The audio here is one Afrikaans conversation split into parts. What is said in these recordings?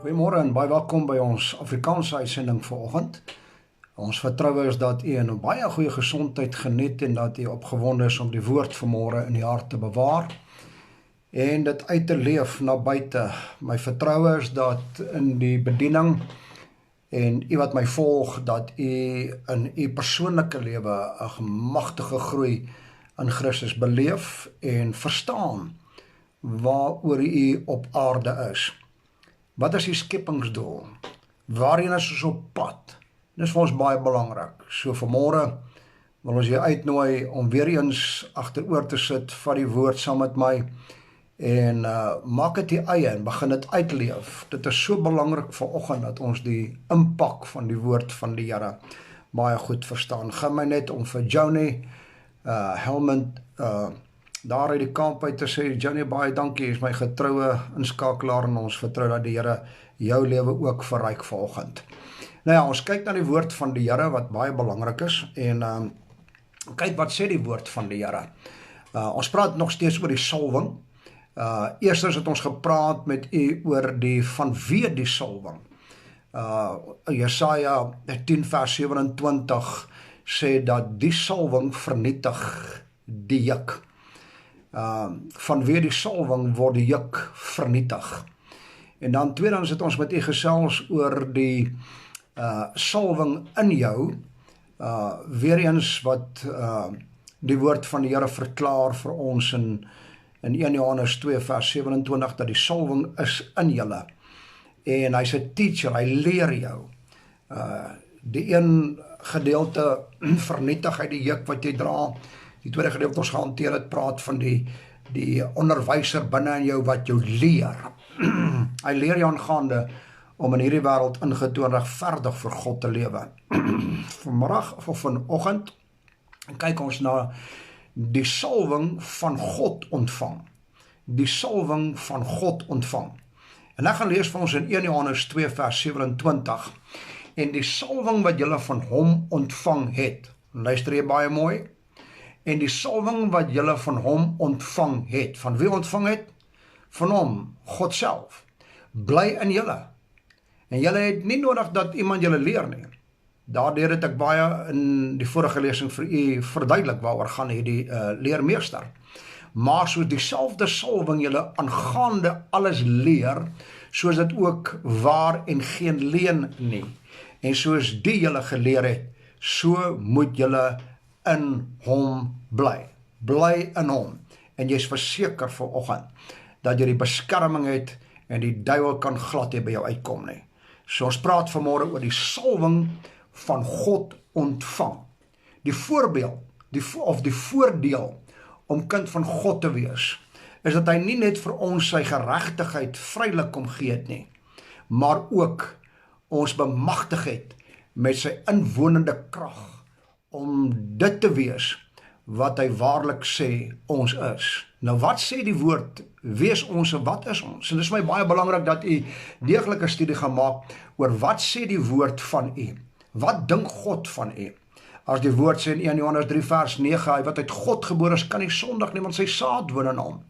Goeiemôre en baie welkom by ons Afrikaanse uitsending vanoggend. Ons vertrou is dat u 'n baie goeie gesondheid geniet en dat u opgewonde is om die woord vanmôre in die hart te bewaar en dit uit te leef na buite. My vertroue is dat in die bediening en u wat my volg, dat u in u persoonlike lewe 'n magtige groei in Christus beleef en verstaan waaroor u op aarde is. Wat is die skepingsdoel? Waarheen is ons op pad? Dit is vir ons baie belangrik. So vanmôre wil ons jou uitnooi om weer eens agteroor te sit, vat die woord saam met my en maak dit die eie en begin dit uitleef. Dit is so belangrik vanoggend dat ons die impak van die woord van die Here baie goed verstaan. Gaan my net om vir Johnny Helmond daar uit die kamp uit te sê, Johnny, baie dankie, is my getroue inskakelaar en ons vertrou dat die Here jou lewe ook verryk vanoggend. Nou ja, ons kyk na die woord van die Here wat baie belangrik is en kyk wat sê die woord van die Here. Ons praat nog steeds oor die salwing. Eerstens het ons gepraat met u oor die vanweë die salwing. Jesaja 10 vers 27 sê dat die salwing vernietig die juk. Vanweë die salwing word die juk vernietig. En dan tweedens het ons met u gesels oor die salwing in jou, weer eens wat die woord van die Here verklaar vir ons in 1 Johannes 2 vers 27, dat die salwing is in julle. En hy's 'n teacher, hy leer jou. Die een gedeelte vernietig hy die juk wat jy dra. Die tweede gedeelte ons gehanteer het, praat van die onderwyser binne in jou wat jou leer. Hy leer jou aangaande om in hierdie wêreld ingetoon regverdig vir God te lewe. Vanmiddag of vanoggend kyk ons na die salwing van God ontvang. Die salwing van God ontvang. En ek gaan lees vir ons in 1 Johannes 2 vers 27. En die salwing wat julle van hom ontvang het. Luister jy baie mooi? En die salwing wat julle van hom ontvang het. Van wie ontvang het? Van hom, God self. Bly in julle. En julle het nie nodig dat iemand julle leer nie. Daardeur het ek baie in die vorige lesing vir u verduidelik waaroor gaan hierdie leermeester. Maar soos dieselfde salwing julle aangaande alles leer, soos dit ook waar en geen leuen nie. En soos die julle geleer het, so moet julle in hom bly. Bly in hom. En jy is verseker vanoggend dat jy die beskerming het en die duiwel kan glad nie by jou uitkom nie. So ons praat vanmôre oor die salwing van God ontvang. Die voorbeeld, die voordeel om kind van God te wees, is dat hy nie net vir ons sy geregtigheid vrylik kom gee het nie, maar ook ons bemagtig het met sy inwonende krag om dit te wees wat hy waarlik sê ons is. Nou wat sê die woord, wees ons en wat is ons? En dit is my baie belangrik dat u deeglike studie gaan maak oor wat sê die woord van u. Wat dink God van u? As die woord sê in 1 Johannes 3 vers 9, hy wat uit God gebore is, kan nie sondig nie, want sy saad woon in hom.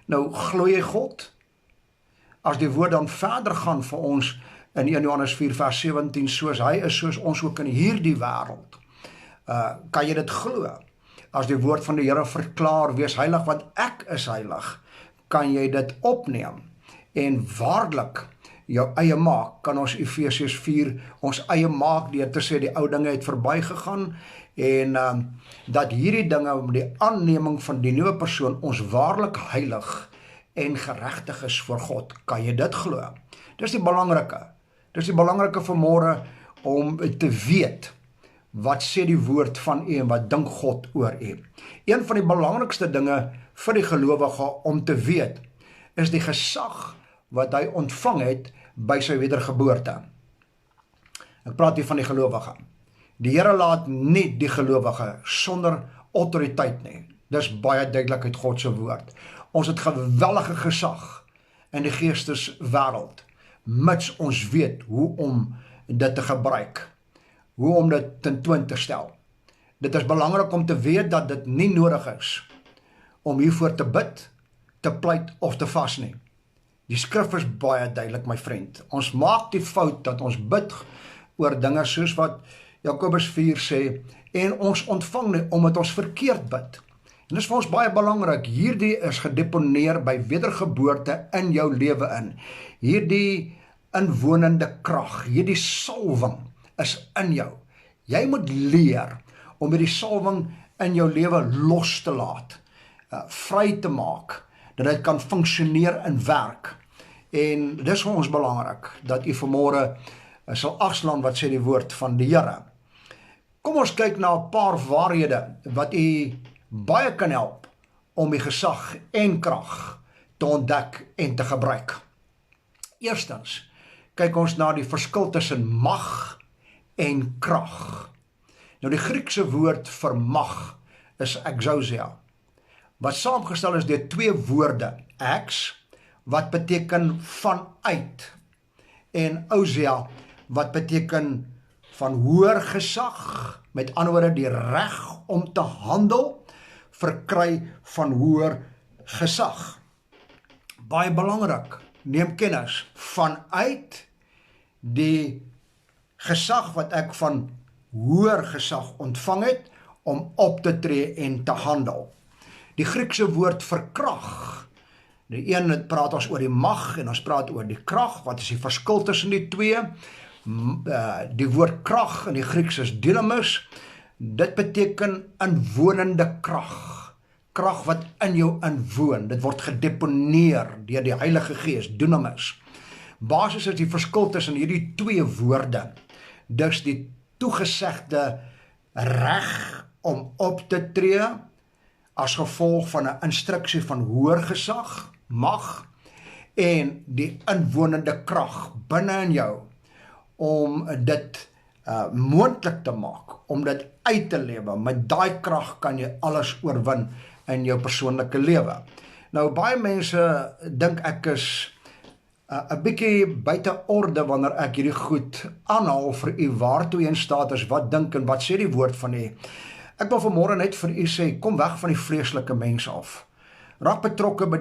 Nou, glo jy God? As die woord dan verder gaan vir ons in 1 Johannes 4 vers 17, soos hy is, soos ons ook in hierdie wêreld, kan jy dit glo? As die woord van die Here verklaar, wees heilig, want ek is heilig, kan jy dit opneem en waarlik jou eie maak, kan ons Efesiërs 4 ons eie maak deur te sê die ou dinge het verbygegaan en dat hierdie dinge met die aanneming van die nuwe persoon ons waarlik heilig en geregtig is voor God. Kan jy dit glo? Dis die belangrike. Dis die belangrike vanmôre om te weet wat sê die woord van u en wat dink God oor u. Een van die belangrikste dinge vir die gelowige om te weet is die gesag wat hy ontvang het by sy wedergeboorte. Ek praat hier van die gelowige. Die Here laat nie die gelowige sonder autoriteit nie. Dis baie duidelik uit God se woord. Ons het geweldige gesag in die geesteswêreld, mits ons weet hoe om dit te gebruik, hoe om dit tentoon te stel. Dit is belangrik om te weet dat dit nie nodig is om hiervoor te bid, te pleit of te vas nie. Die skrif is baie duidelik, my vriend. Ons maak die fout dat ons bid oor dinge soos wat Jakobus 4 sê, en ons ontvang nie omdat ons verkeerd bid. En dit is vir ons baie belangrik, hierdie is gedeponeer by wedergeboorte in jou lewe in. Hierdie inwonende krag, hierdie salwing is in jou. Jy moet leer om hierdie salwing in jou lewe los te laat, vry te maak, dat dit kan funksioneer in werk. En dit is vir ons belangrik, dat u vanmôre sal agslaan wat sê die woord van die Here. Kom ons kyk na 'n paar waarhede wat u baie kan help om die gesag en krag te ontdek en te gebruik. Eerstens, kyk ons na die verskil tussen mag en krag. Nou die Griekse woord vir mag is exousia, wat saamgestel is deur twee woorde, ex, wat beteken vanuit, en ousia, wat beteken van hoër gesag, met ander woorde die reg om te handel, verkry van hoër gesag. Baie belangrik, neem kennis, vanuit die gesag wat ek van hoër gesag ontvang het, om op te tree en te handel. Die Griekse woord vir krag, die een praat ons oor die mag, en ons praat oor die krag, wat is die verskil tussen die twee? Die woord krag in die Grieks is dynamis, dit beteken inwonende krag, krag wat in jou inwoon, dit word gedeponeer deur die Heilige Gees, dynamis. Basis is die verskil tussen hierdie twee woorde, dus die toegesegde reg om op te tree, as gevolg van 'n instruksie van hoër gesag, mag, en die inwonende krag binne in jou, om dit moontlik te maak, om dit uit te lewe. Met daai krag kan jy alles oorwin in jou persoonlike lewe. Nou, baie mense dink ek is 'n bietjie buite orde wanneer ek hierdie goed aanhaal vir u waartoe jy in staat is, wat dink en wat sê die woord van u. Ek wil vanmôre net vir u sê, kom weg van die vleeslike mens af. Raak betrokke by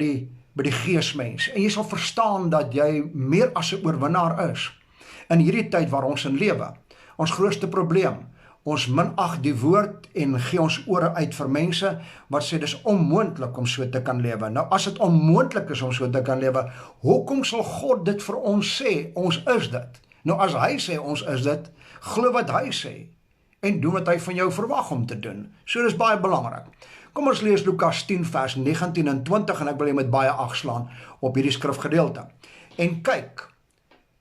die geesmens, en jy sal verstaan dat jy meer as 'n oorwinnaar is. In hierdie tyd waar ons in lewe, ons grootste probleem, ons minag die woord en gee ons ore uit vir mense wat sê dis onmoontlik om so te kan lewe. Nou as dit onmoontlik is om so te kan lewe, hoekom sal God dit vir ons sê, ons is dit? Nou as hy sê ons is dit, glo wat hy sê, en doen wat hy van jou verwag om te doen. So dis baie belangrik. Kom ons lees Lukas 10 vers 19 en 20, en ek wil jy met baie agslaan op hierdie skrifgedeelte. En kyk,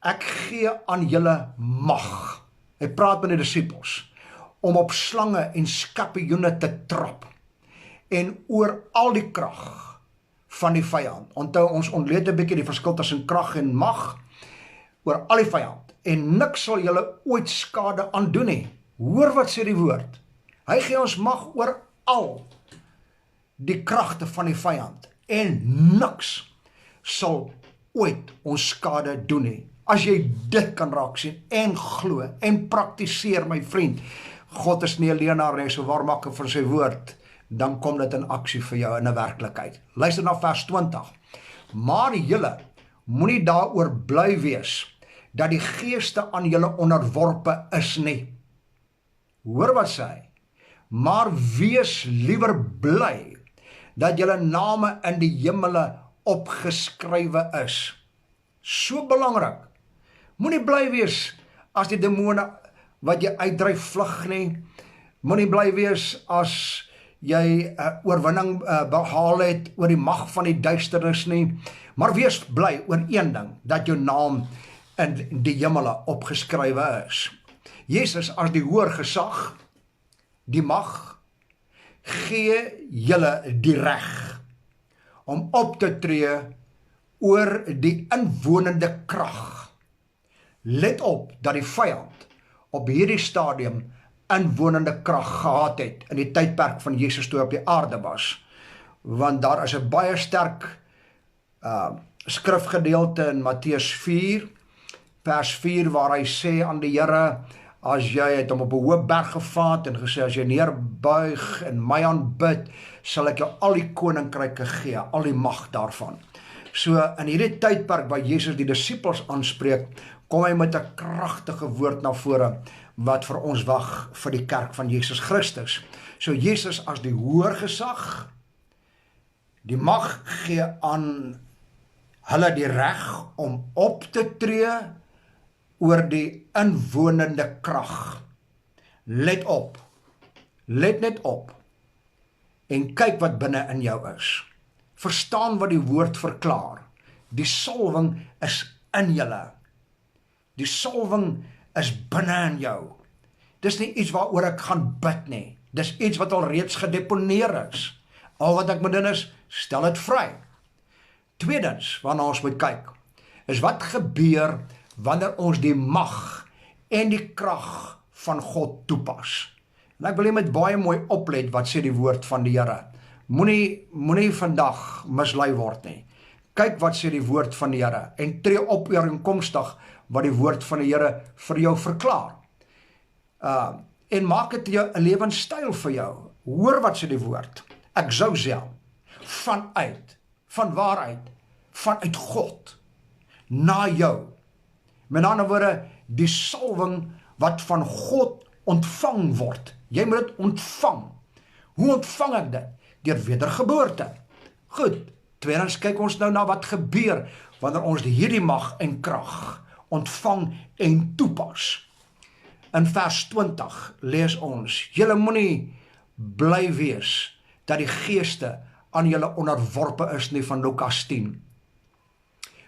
ek gee aan julle mag, hy praat met die disippels, om op slange en skorpioene te trap, en oor al die krag van die vyand. Onthou, ons ontleed 'n bietjie die verskil tussen krag en mag, oor al die vyand, en niks sal julle ooit skade aandoen nie. Hoor wat sê die woord. Hy gee ons mag oor al die kragte van die vyand, en niks sal ooit ons skade doen nie. As jy dit kan raak sien, en glo, en praktiseer, my vriend, God is nie 'n leenaar nie, so waar maak hy vir sy woord, dan kom dit in aksie vir jou in 'n werklikheid. Luister na vers 20. Maar julle moenie daaroor bly wees, dat die geeste aan julle onderworpe is nie. Hoor wat sê hy? Maar wees liewer bly, dat julle name in die hemele opgeskrywe is. So belangrik. Moenie bly wees as die demone wat jy uitdryf vlug nie. Moenie bly wees as jy oorwinning behaal het oor die mag van die duisternis nie. Maar wees bly oor een ding, dat jou naam in die hemele opgeskrywe is. Jesus as die hoër gesag, die mag, gee julle die reg om op te tree oor die inwonende krag. Let op dat die vyand op hierdie stadium inwonende krag gehad het in die tydperk van Jesus toe op die aarde was. Want daar is 'n baie sterk skrifgedeelte in Matteus 4, vers 4, waar hy sê aan die Here, as jy het hom op 'n hoë berg gevaat en gesê, as jy neerbuig en my aanbid, sal ek jou al die koninkryke gee, al die mag daarvan. So in hierdie tydperk waar Jesus die disippels aanspreek, kom hy met 'n kragtige woord na vore wat vir ons wag vir die kerk van Jesus Christus. So Jesus as die hoër gesag, die mag gee aan hulle die reg om op te tree oor die inwonende krag. Let op, let net op en kyk wat binne in jou is. Verstaan wat die woord verklaar. Die salwing is in julle. Die salwing is binne in jou. Dis nie iets waaroor ek gaan bid nie. Dis iets wat al reeds gedeponeer is. Al wat ek moet doen is, stel dit vry. Tweedens, waarna ons moet kyk, is wat gebeur wanneer ons die mag en die krag van God toepas. En ek wil jy met baie mooi oplet wat sê die woord van die Here. Moenie vandag mislei word nie. Kyk wat sê die woord van die Here en tree op ooreenkomstig wat die woord van die Here vir jou verklaar. En maak dit 'n lewenstyl vir jou. Hoor wat sê die woord. Ek sou sê van waaruit, vanuit God na jou. Met ander woorde, die salwing wat van God ontvang word. Jy moet dit ontvang. Hoe ontvang ek dit? Deur wedergeboorte. Goed, tweedens kyk ons nou na wat gebeur wanneer ons hierdie mag en krag ontvang en toepas. In vers 20 lees ons, julle moenie bly wees dat die geeste aan julle onderworpe is nie, van Lukas 10.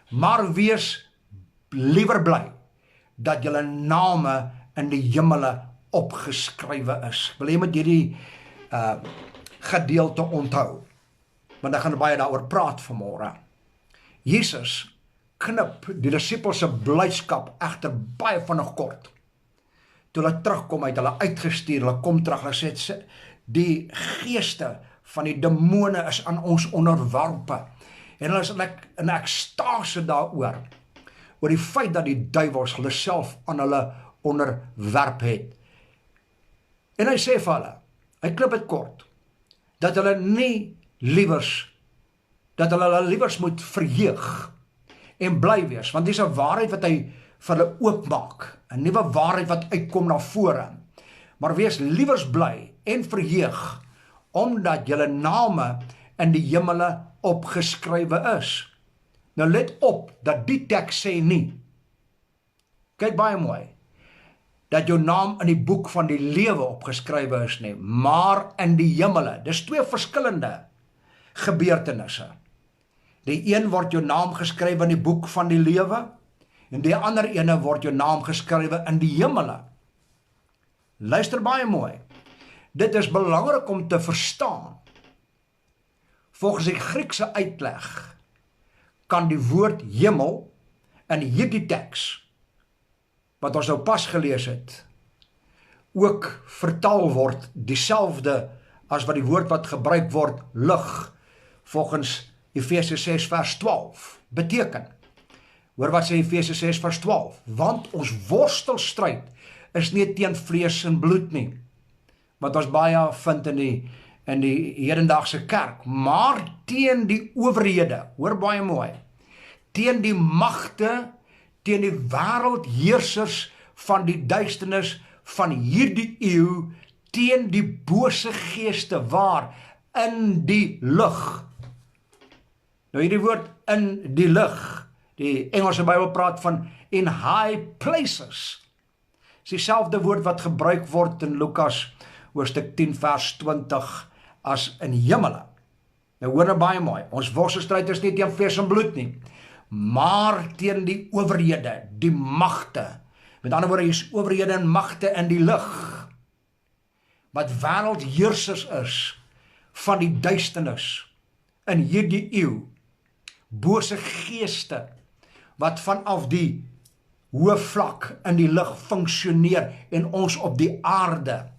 Maar wees liewer bly dat julle name in die hemele opgeskrywe is. Wil jy met hierdie gedeelte onthou? Want ek gaan baie daaroor praat vanmôre. Jesus knip die disippels se blydskap egter baie vinnig kort. Toe hulle terugkom, uit hulle uitgestuur, hulle kom terug, hulle sê, die geeste van die demone is aan ons onderwerpe. En hulle is in ekstase daaroor, oor die feit dat die duiwels hulle self aan hulle onderwerp het. En hy sê vir hulle, hy knip dit kort, dat hulle liewers moet verheug en bly wees, want dis 'n waarheid wat hy vir hulle oopmaak, 'n nuwe waarheid wat uitkom na vore. Maar wees liewers bly en verheug, omdat julle name in die hemele opgeskrywe is. Nou let op, dat die teks sê nie, kyk baie mooi, dat jou naam in die boek van die lewe opgeskrywe is nie, maar in die hemele. Dis twee verskillende gebeurtenisse. Die een word jou naam geskrywe in die boek van die lewe, en die ander ene word jou naam geskrywe in die hemele. Luister baie mooi. Dit is belangrik om te verstaan. Volgens die Griekse uitleg kan die woord hemel in hierdie teks, wat ons nou pas gelees het, ook vertaal word dieselfde as wat die woord wat gebruik word, lig, volgens Efesiërs 6 vers 12, beteken. Hoor wat sê Efesiërs 6 vers 12, want ons worstelstryd is nie teen vlees en bloed nie, wat ons baie vind in die hedendaagse kerk, maar teen die owerhede, hoor baie mooi, teen die magte, teen die wêreldheersers van die duisternis van hierdie eeu, teen die bose geeste waar in die lig. Nou hierdie woord in die lig, die Engelse Bybel praat van in high places. Dis dieselfde woord wat gebruik word in Lukas hoofstuk 10 vers 20 as in hemele. Nou hoor nou baie mooi, ons worstelstryd is nie teen vlees en bloed nie, maar teen die owerhede, die magte. Met ander woorde, is owerhede en magte in die lig, wat wêreldheersers is van die duisternis in hierdie eeu, bose geeste wat vanaf die hoë vlak in die lig funksioneer en ons op die aarde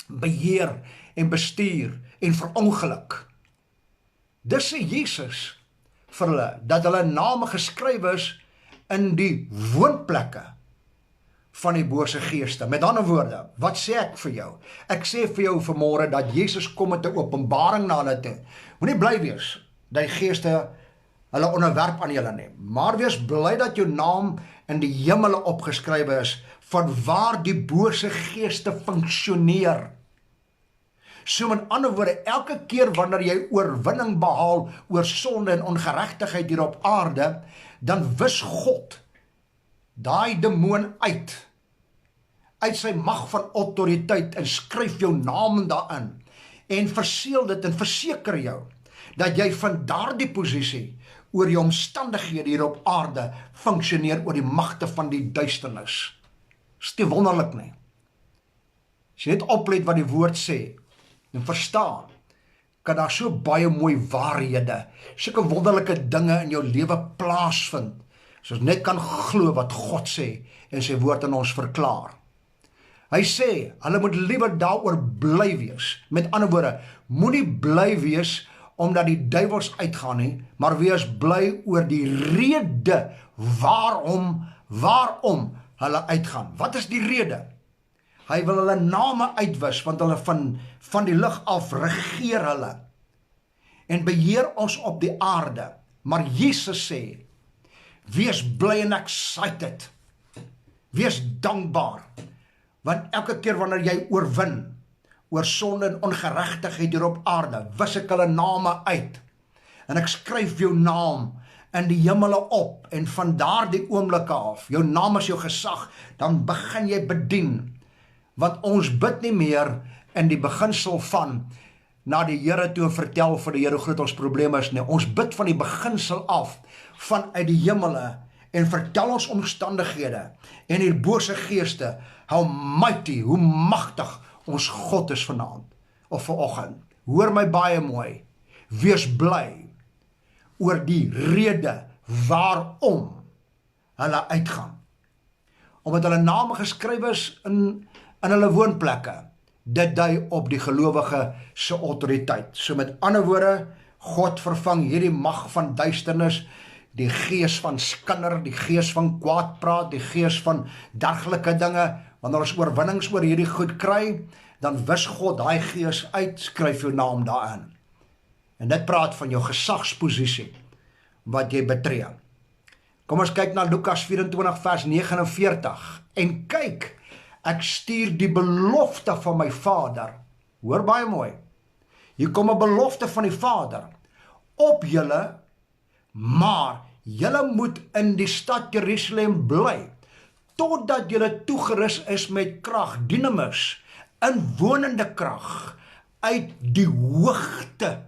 beheer en bestuur en verongeluk. Dis sê Jesus vir hulle, dat hulle name geskrywe is in die woonplekke van die bose geeste. Met ander woorde, wat sê ek vir jou? Ek sê vir jou vanmôre dat Jesus kom met 'n openbaring na hulle toe. Moenie bly wees dat die geeste hulle onderwerp aan julle nie. Maar wees bly dat jou naam in die hemele opgeskrywe is, van waar die bose geeste funksioneer. So met ander woorde, elke keer wanneer jy oorwinning behaal oor sonde en ongeregtigheid hier op aarde, dan wis God daai demoon uit sy mag van autoriteit en skryf jou naam daarin en verseël dit en verseker jou dat jy van daardie posisie oor jou omstandighede hier op aarde funksioneer oor die magte van die duisternis. Is nie wonderlik nie. As jy net oplet wat die woord sê en verstaan, kan daar so baie mooi waarhede, sulke wonderlike dinge in jou lewe plaasvind, as ons net kan glo wat God sê en sy woord aan ons verklaar. Hy sê, hulle moet liewer daaroor bly wees. Met ander woorde, moenie bly wees omdat die duiwels uitgaan nie, maar wees bly oor die rede waarom hulle uitgaan. Wat is die rede? Hy wil hulle name uitwis, want hulle van die lig af regeer hulle en beheer ons op die aarde. Maar Jesus sê, wees bly en excited, wees dankbaar, want elke keer wanneer jy oorwin oor sonde en ongeregtigheid hier op aarde, wis ek hulle name uit en ek skryf jou naam in die hemele op en van daardie oomblikke af, jou naam is jou gesag, dan begin jy bedien, want ons bid nie meer in die beginsel van na die Here toe en vertel vir die Here hoe groot ons probleem is nie. Ons bid van die beginsel af, vanuit die hemele en vertel ons omstandighede en die bose geeste, how mighty, hoe magtig ons God is vanaand of vanoggend. Hoor my baie mooi, wees bly oor die rede waarom hulle uitgaan. Omdat hulle name geskryf is in hulle woonplekke. Dit dui op die gelowige se autoriteit. So met ander woorde, God vervang hierdie mag van duisternis, die gees van skinder, die gees van kwaadpraat, die gees van dergelike dinge. Wanneer ons oorwinnings oor hierdie goed kry, dan wis God daai gees uit, skryf jou naam daarin. En dit praat van jou gesagsposisie wat jy betree. Kom ons kyk na Lukas 24 vers 49. En kyk, ek stuur die belofte van my Vader. Hoor baie mooi. Hier kom 'n belofte van die Vader op julle, maar julle moet in die stad Jerusalem bly, totdat julle toegerus is met krag, dynamis, inwonende krag, uit die hoogte.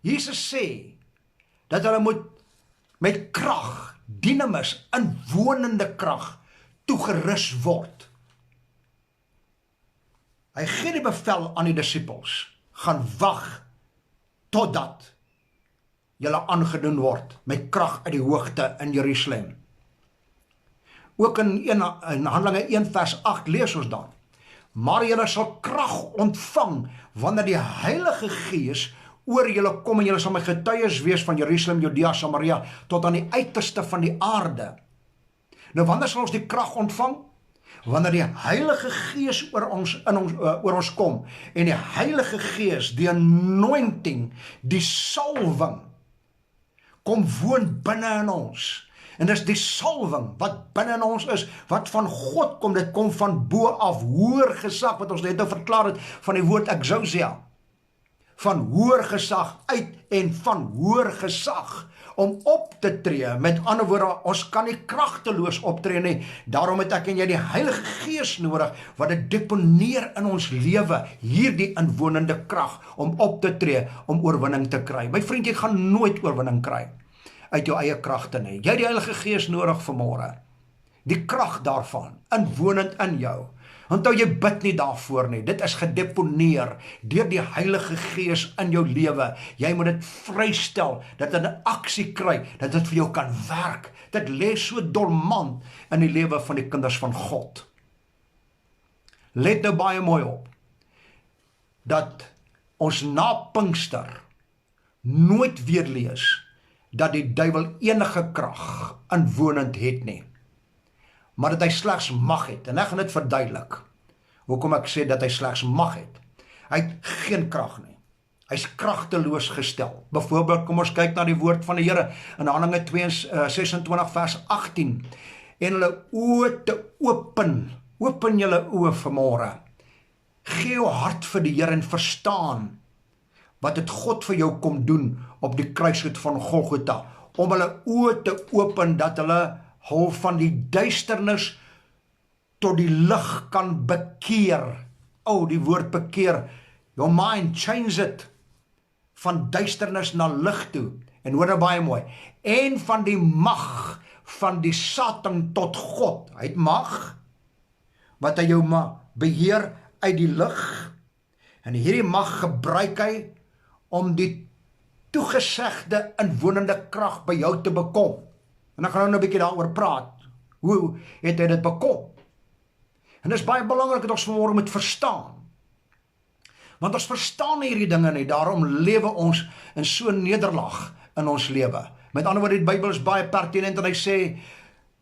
Jesus sê, dat hulle moet met krag, dynamis, inwonende krag, toegerus word. Hy gee die bevel aan die disippels, gaan wag, totdat julle aangedoen word met krag uit die hoogte in Jerusalem. Ook in Handelinge 1 vers 8 lees ons dan, maar julle sal krag ontvang wanneer die Heilige Gees oor julle kom en julle sal my getuies wees van Jerusalem, Judea, Samaria tot aan die uiterste van die aarde. Nou wanneer sal ons die krag ontvang? Wanneer die Heilige Gees oor ons kom en die Heilige Gees, die anointing, die salwing kom woon binne in ons. En dis die salwing wat binne in ons is, wat van God kom, dit kom van bo af, hoër gesag, wat ons net nou verklaar het van die woord exousia. Van hoër gesag uit en van hoër gesag om op te tree. Met ander woorde, ons kan nie kragteloos optree nie. Daarom het ek en jy die Heilige Gees nodig, wat dit deponeer in ons lewe, hierdie inwonende krag om op te tree, om oorwinning te kry. My vriend, jy gaan nooit oorwinning kry uit jou eie kragte nie. Jy het die Heilige Gees nodig vanmôre. Die krag daarvan, inwonend in jou. Onthou, jy bid nie daarvoor nie. Dit is gedeponeer deur die Heilige Gees in jou lewe. Jy moet dit vrystel, dat dit 'n aksie kry, dat dit vir jou kan werk. Dit lê so dormant in die lewe van die kinders van God. Let nou baie mooi op, dat ons na Pinkster nooit weer lees dat die duiwel enige krag inwonend het nie, maar dat hy slegs mag het. En ek gaan dit verduidelik, hoekom ek sê dat hy slegs mag het. Hy het geen krag nie. Hy's kragteloos gestel. Byvoorbeeld, kom ons kyk na die woord van die Here in Handelinge 26 vers 18. En hulle oë te open julle oë vanmôre. Gee jou hart vir die Here en verstaan wat het God vir jou kom doen op die kruisvoet van Golgotha, om hulle oë te open, dat hulle hul van die duisternis tot die lig kan bekeer. Die woord bekeer, your mind, change it, van duisternis na lig toe, en hoor nou baie mooi, en van die mag van die Satan tot God. Hy het mag, wat hy jou beheer uit die lig, en hierdie mag gebruik hy, om die toegesegde inwonende krag by jou te bekom. En ek gaan nou 'n bietjie daaroor praat. Hoe het hy dit bekom? En dit is baie belangrik dat ons vanmôre moet verstaan. Want ons verstaan hierdie dinge nie, daarom lewe ons in so nederlag in ons lewe. Met ander woorde, die Bybel is baie pertinent en hy sê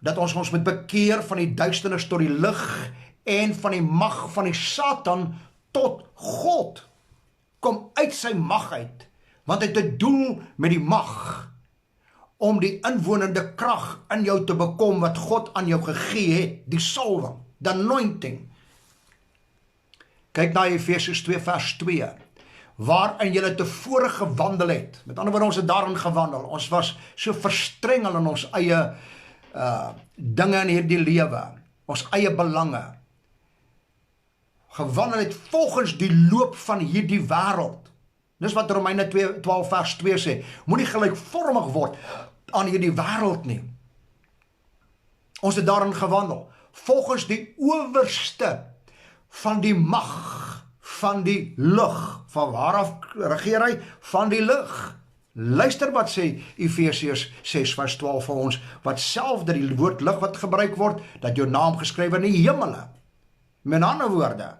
dat ons moet bekeer van die duisternis tot die lig en van die mag van die Satan tot God. Kom uit sy mag uit, want hy het 'n doel met die mag, om die inwonende krag in jou te bekom wat God aan jou gegee het, die salwing, the anointing. Kyk na Efesiërs 2 vers 2, waarin julle tevore gewandel het. Met ander woorde, ons het daarin gewandel. Ons was so verstrengel in ons eie dinge in hierdie lewe, ons eie belange. Gewandel het volgens die loop van hierdie wêreld. Dis wat Romeine 12 vers 2 sê. Moenie gelykvormig word aan hierdie wêreld nie. Ons het daarin gewandel, volgens die owerste van die mag van die lig. Van waaraf regeer hy? Van die lig. Luister wat sê Efesiërs 6 vers 12 vir ons, wat selfde die woord lig wat gebruik word, dat jou naam geskryf in die hemele. Met ander woorde,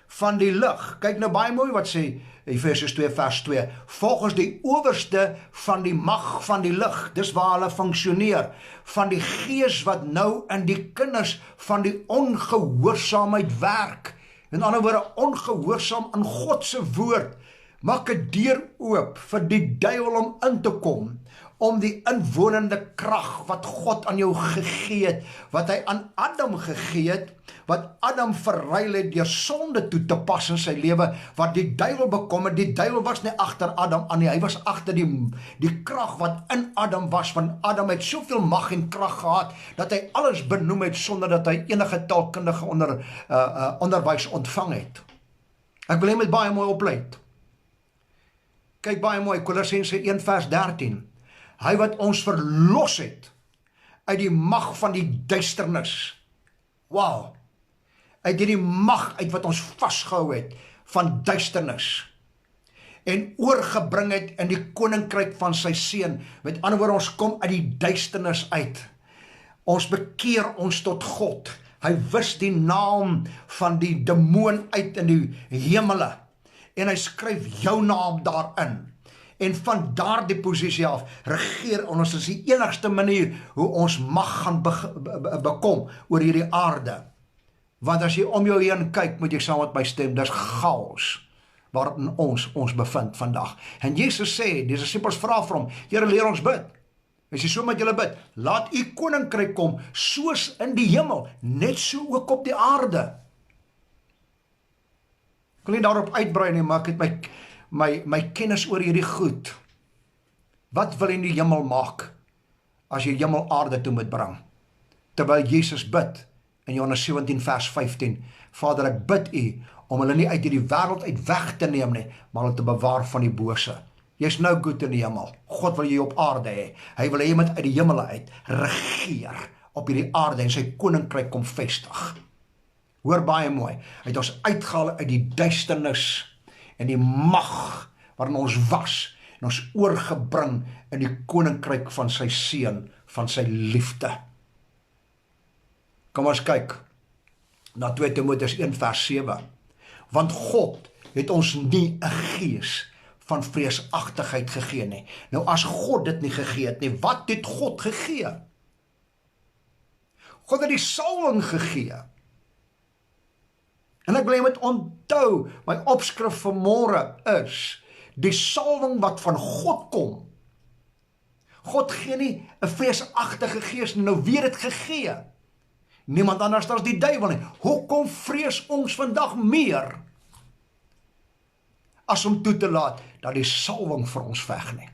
van die lig. Kyk nou baie mooi wat sê Efesiërs 2 vers 2. Volgens die owerste van die mag van die lig. Dis waar hulle funksioneer. Van die gees wat nou in die kinders van die ongehoorsaamheid werk. In ander woorde, ongehoorsaam in God se woord. Maak 'n deur oop vir die duiwel om in te kom, om die inwonende krag wat God aan jou gegee het, wat hy aan Adam gegee het, wat Adam verruil het deur sonde toe te pas in sy lewe, wat die duiwel bekom het. Die duiwel was nie agter Adam aan nie, hy was agter die krag wat in Adam was, want Adam het soveel mag en krag gehad, dat hy alles benoem het, sonder dat hy enige taalkundige onderwys ontvang het. Ek wil hê met baie mooi oplet. Kyk baie mooi, Kolossense 1 vers 13. Hy wat ons verlos het uit die mag van die duisternis. Wow. Uit die mag uit wat ons vasgehou het van duisternis. En oorgebring het in die koninkryk van sy seun. Met ander woorde, ons kom uit die duisternis uit. Ons bekeer ons tot God. Hy wis die naam van die demoon uit in die hemele. En hy skryf jou naam daarin. En van daardie posisie af regeer ons. Is die enigste manier hoe ons mag gaan bekom oor hierdie aarde. Want as jy om jou heen kyk, moet jy saam met my stem, dis chaos waarin ons bevind vandag. En Jesus sê, die disippels vra vir hom, Here, leer ons bid. Hy sê, so met julle bid, laat u koninkryk kom, soos in die hemel, net so ook op die aarde. Ek wil nie daarop uitbrei nie, maar ek het my kennis oor hierdie goed. Wat wil in die hemel maak, as jy hemel aarde toe moet bring? Terwyl Jesus bid, in Johannes 17 vers 15, Vader, ek bid u, om hulle nie uit hierdie wêreld uit weg te neem nie, maar hulle te bewaar van die bose. Jy's nou goed in die hemel. God wil jy op aarde hê. Hy wil hê jy moet uit die hemele uit regeer op hierdie aarde en sy koninkryk kom vestig. Hoor baie mooi, hy het ons uitgehaal uit die duisternis en die mag waarin ons was, en ons oorgebring in die koninkryk van sy seun, van sy liefde. Kom ons kyk na 2 Timoteus 1 vers 7. Want God het ons nie 'n gees van vreesagtigheid gegee nie. Nou as God dit nie gegee het nie, wat het God gegee? God het die salwing gegee. En ek wil jy moet onthou, my opskrif vanmôre is, die salwing wat van God kom. God gee nie 'n vreesagtige gees nie, nou weer het gegee. Niemand anders as die duiwel nie. Hoekom vrees ons vandag meer as om toe te laat dat die salwing vir ons veg nie?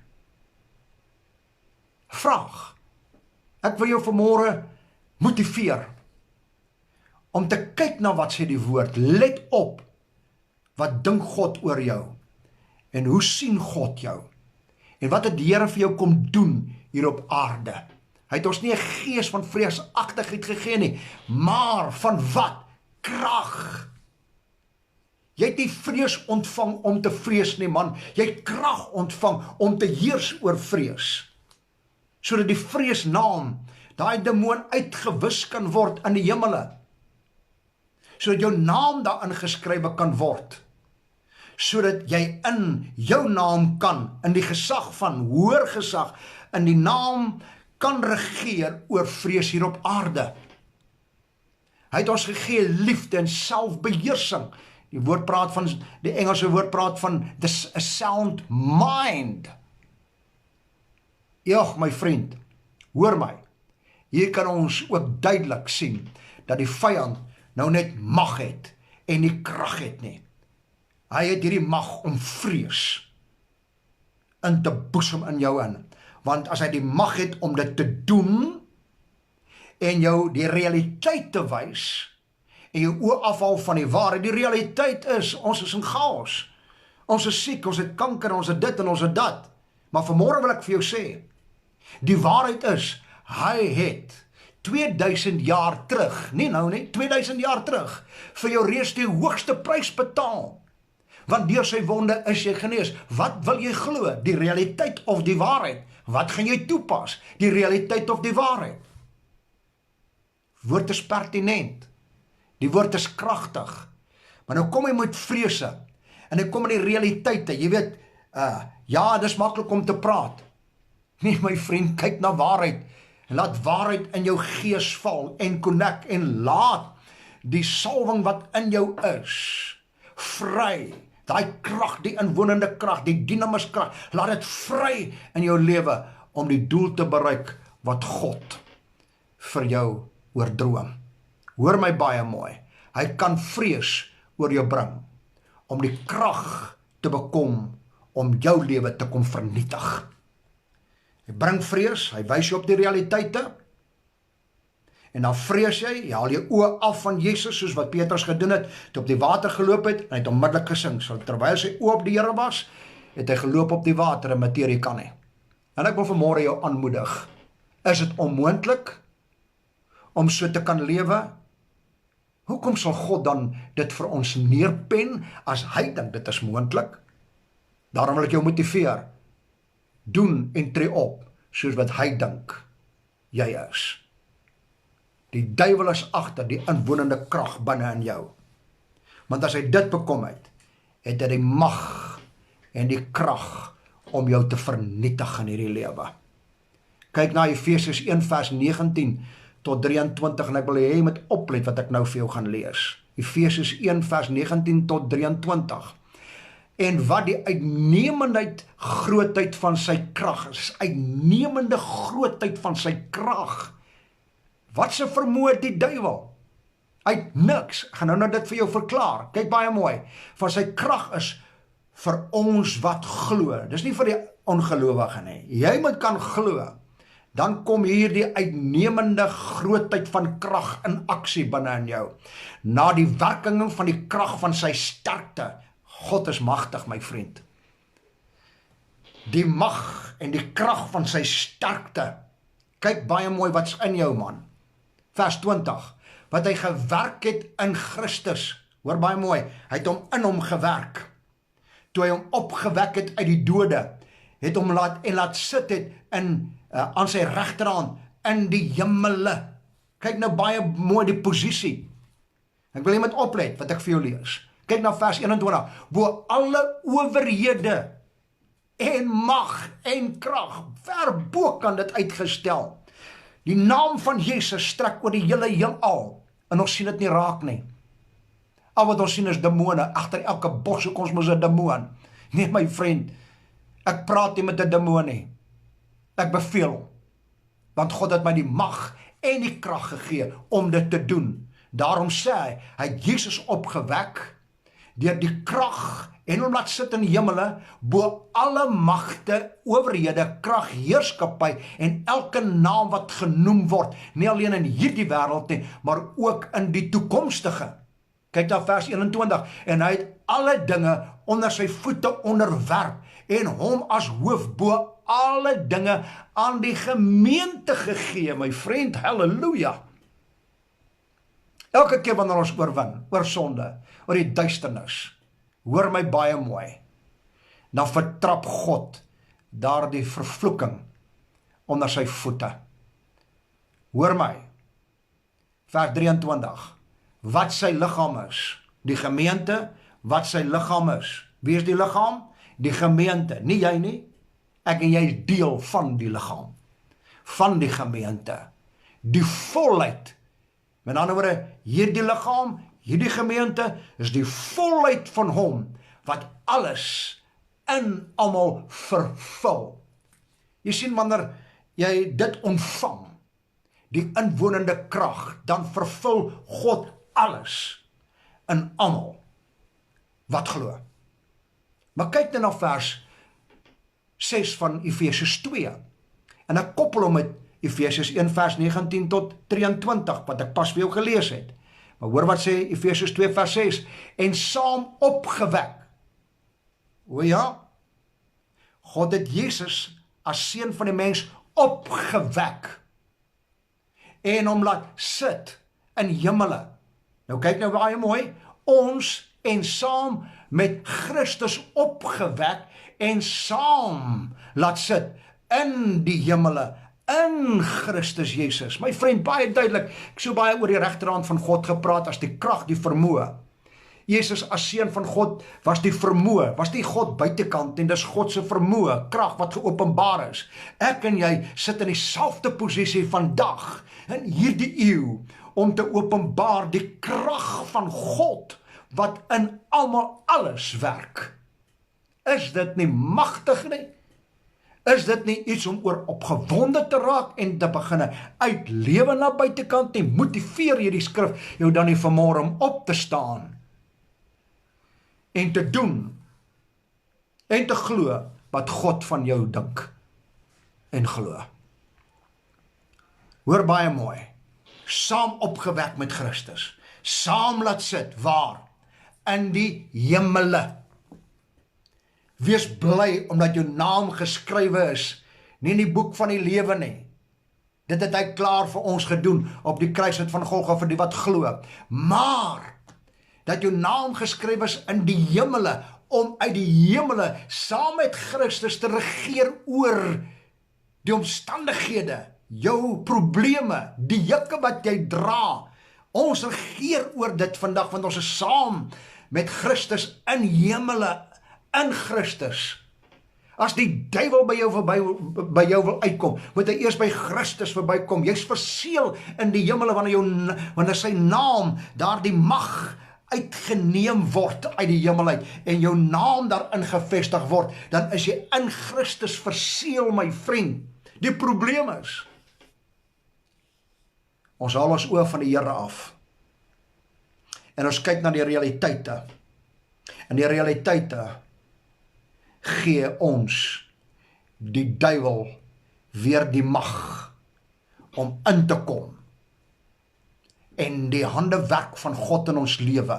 Vraag. Ek wil jou vanmôre motiveer om te kyk na wat sê die woord. Let op, wat dink God oor jou? En hoe sien God jou? En wat het die Here vir jou kom doen hier op aarde? Hy het ons nie 'n gees van vreesagtigheid gegee nie, maar van wat? Krag. Jy het nie vrees ontvang om te vrees nie, man. Jy het krag ontvang om te heers oor vrees. Sodat die vreesnaam, daai demoon uitgewis kan word in die hemele. Sodat jou naam daarin geskrywe kan word. Sodat jy in jou naam kan, in die gesag van hoër gesag, in die naam kan regeer oor vrees hier op aarde. Hy het ons gegee liefde en selfbeheersing. Die woord praat van, die Engelse woord praat van a sound mind. Ja, my vriend, hoor my. Hier kan ons ook duidelik sien dat die vyand nou net mag het en nie krag het nie. Hy het hierdie mag om vrees in te boesem in jou in. Want as hy die mag het om dit te doen en jou die realiteit te wys en jou oë afhaal van die waarheid, die realiteit is, ons is in chaos. Ons is siek, ons het kanker, ons het dit en ons het dat. Maar vanmôre wil ek vir jou sê, die waarheid is, hy het 2000 jaar terug, nie nou nie, 2000 jaar terug, vir jou reeds die hoogste prys betaal. Want deur sy wonde is jy genees. Wat wil jy glo? Die realiteit of die waarheid? Wat gaan jy toepas? Die realiteit of die waarheid? Woord is pertinent. Die woord is kragtig. Maar nou kom jy met vrese. En hy kom in die realiteite. Jy weet, ja, dis maklik om te praat. Nee, my vriend, kyk na waarheid. Laat waarheid in jou gees val en connect en laat die salwing wat in jou is vry. Daai krag, die inwonende krag, die dinamus krag, laat dit vry in jou lewe om die doel te bereik wat God vir jou oordroom. Hoor my baie mooi. Hy kan vrees oor jou bring om die krag te bekom om jou lewe te kom vernietig. Hy bring vrees, hy wys jou op die realiteite en dan vrees jy haal jou oë af van Jesus soos wat Petrus gedoen het, toe op die water geloop het en hy het onmiddellik gesink. So terwyl sy oë op die Here was, het hy geloop op die water en materie kan nie. En ek wil vanmôre jou aanmoedig. Is dit onmoontlik om so te kan lewe? Hoekom sal God dan dit vir ons neerpen as hy dink dit is moontlik? Daarom wil ek jou motiveer. Doen en tree op soos wat hy dink jy is. Die duiwel is agter die inwonende krag binne in jou. Want as hy dit bekom het hy die mag en die krag om jou te vernietig in hierdie lewe. Kyk na Efesiërs 1 vers 19 tot 23 en ek wil hê jy moet oplet wat ek nou vir jou gaan lees. Efesiërs 1 vers 19 tot 23. En wat die uitnemendheid grootheid van sy krag is, uitnemende grootheid van sy krag. Wat se vermoë het die duiwel? Uit niks. Ek gaan nou dit vir jou verklaar. Kyk baie mooi. Van sy krag is vir ons wat glo. Dis nie vir die ongelowige nie. Jy moet kan glo. Dan kom hier die uitnemende grootheid van krag in aksie binne in jou. Na die werking van die krag van sy sterkte. God is magtig, my vriend. Die mag en die krag van sy sterkte. Kyk baie mooi wat's in jou, man. Vers 20. Wat hy gewerk het in Christus. Hoor baie mooi. Hy het hom in hom gewerk. Toe hy hom opgewek het uit die dode, het hom laat sit het in aan sy regterhand in die hemele. Kyk nou baie mooi die posisie. Ek wil jy moet oplet wat ek vir jou lees. Kyk na vers 21. Bo alle owerhede en mag en krag, ver bo kan dit uitgestel. Die naam van Jesus strek oor die hele heelal en ons sien dit nie raak nie. Al wat ons sien is demone. Agter elke bos soek ons mos 'n demoon. Nee, my vriend, ek praat nie met 'n demoon nie. Ek beveel, want God het my die mag en die krag gegee om dit te doen. Daarom sê hy het Jesus opgewek deur die krag en hom laat sit in die hemele bo alle magte, owerhede, krag, heerskappy en elke naam wat genoem word, nie alleen in hierdie wêreld nie, maar ook in die toekomstige. Kyk na vers 21, en hy het alle dinge onder sy voete onderwerp en hom as hoof bo alle dinge aan die gemeente gegee, my vriend, halleluja. Elke keer wanneer ons oorwin, oor sonde, oor die duisternis, hoor my baie mooi, dan vertrap God daardie vervloeking onder sy voete. Hoor my, vers 23, wat sy liggaam is, die gemeente, wat sy liggaam is. Wie is die liggaam? Die gemeente, nie jy nie, ek en jy is deel van die liggaam, van die gemeente, die volheid. Met ander woorde, hierdie liggaam, hierdie gemeente, is die volheid van hom, wat alles in almal vervul. Jy sien, wanneer jy dit ontvang, die inwonende krag, dan vervul God alles in almal wat glo. Maar kyk nou na vers 6 van Efesiërs 2, en ek koppel hom met Efesiërs 1 vers 19 tot 23, wat ek pas vir jou gelees het. Maar hoor wat sê Efesiërs 2 vers 6, en saam opgewek. O ja, God het Jesus as seun van die mens opgewek, en hom laat sit in hemele. Nou kyk nou baie mooi, ons en saam met Christus opgewek en saam laat sit in die hemele, in Christus Jesus. My vriend, baie duidelik, ek so baie oor die regterhand van God gepraat as die krag, die vermoë. Jesus as seun van God was die vermoë, was die God buitekant, en dis God se vermoë, krag wat geopenbaar is. Ek en jy sit in dieselfde posisie vandag, in hierdie eeu, om te openbaar die krag van God, wat in almal alles werk. Is dit nie magtig nie? Is dit nie iets om oor opgewonde te raak en te begin uitlewe na buitekant nie? Motiveer hierdie skrif jou dan nie vanmôre om op te staan en te doen en te glo wat God van jou dink en glo. Hoor baie mooi, saam opgewek met Christus, saam laat sit, waar? In die hemele. Wees bly omdat jou naam geskrywe is, nie in die boek van die lewe nie. Dit het hy klaar vir ons gedoen op die kruis van Golgotha vir die wat glo. Maar dat jou naam geskrywe is in die hemele, om uit die hemele saam met Christus te regeer oor die omstandighede, jou probleme, die jukke wat jy dra. Ons regeer oor dit vandag, want ons is saam met Christus in hemele, in Christus. As die duiwel by jou wil uitkom, moet hy eers by Christus verbykom. Jy's verseël in die hemele wanneer sy naam, daar die mag uitgeneem word uit die hemel uit, en jou naam daarin gevestig word, dan is jy in Christus verseël, my vriend. Die probleem is, ons haal ons oë van die Here af, en ons kyk na die realiteite, en die realiteite gee ons die duiwel weer die mag om in te kom en die handewerk van God in ons lewe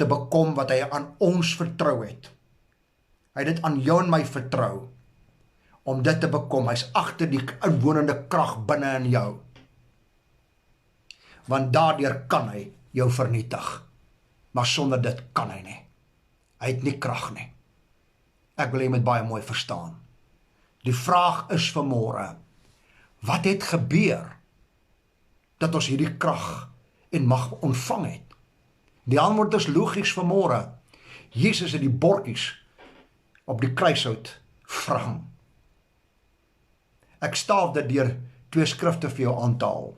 te bekom wat hy aan ons vertrou het. Hy het dit aan jou en my vertrou om dit te bekom. Hy's agter die inwonende krag binne in jou. Want daardeur kan hy jou vernietig. Maar sonder dit kan hy nie. Hy het nie krag nie. Ek wil jy met baie mooi verstaan. Die vraag is vanmôre, wat het gebeur dat ons hierdie krag en mag ontvang het? Die antwoord is logies vanmôre. Jesus het die bordjies op die kruishout verhang. Ek staaf dit deur 2 skrifte vir jou aan te haal.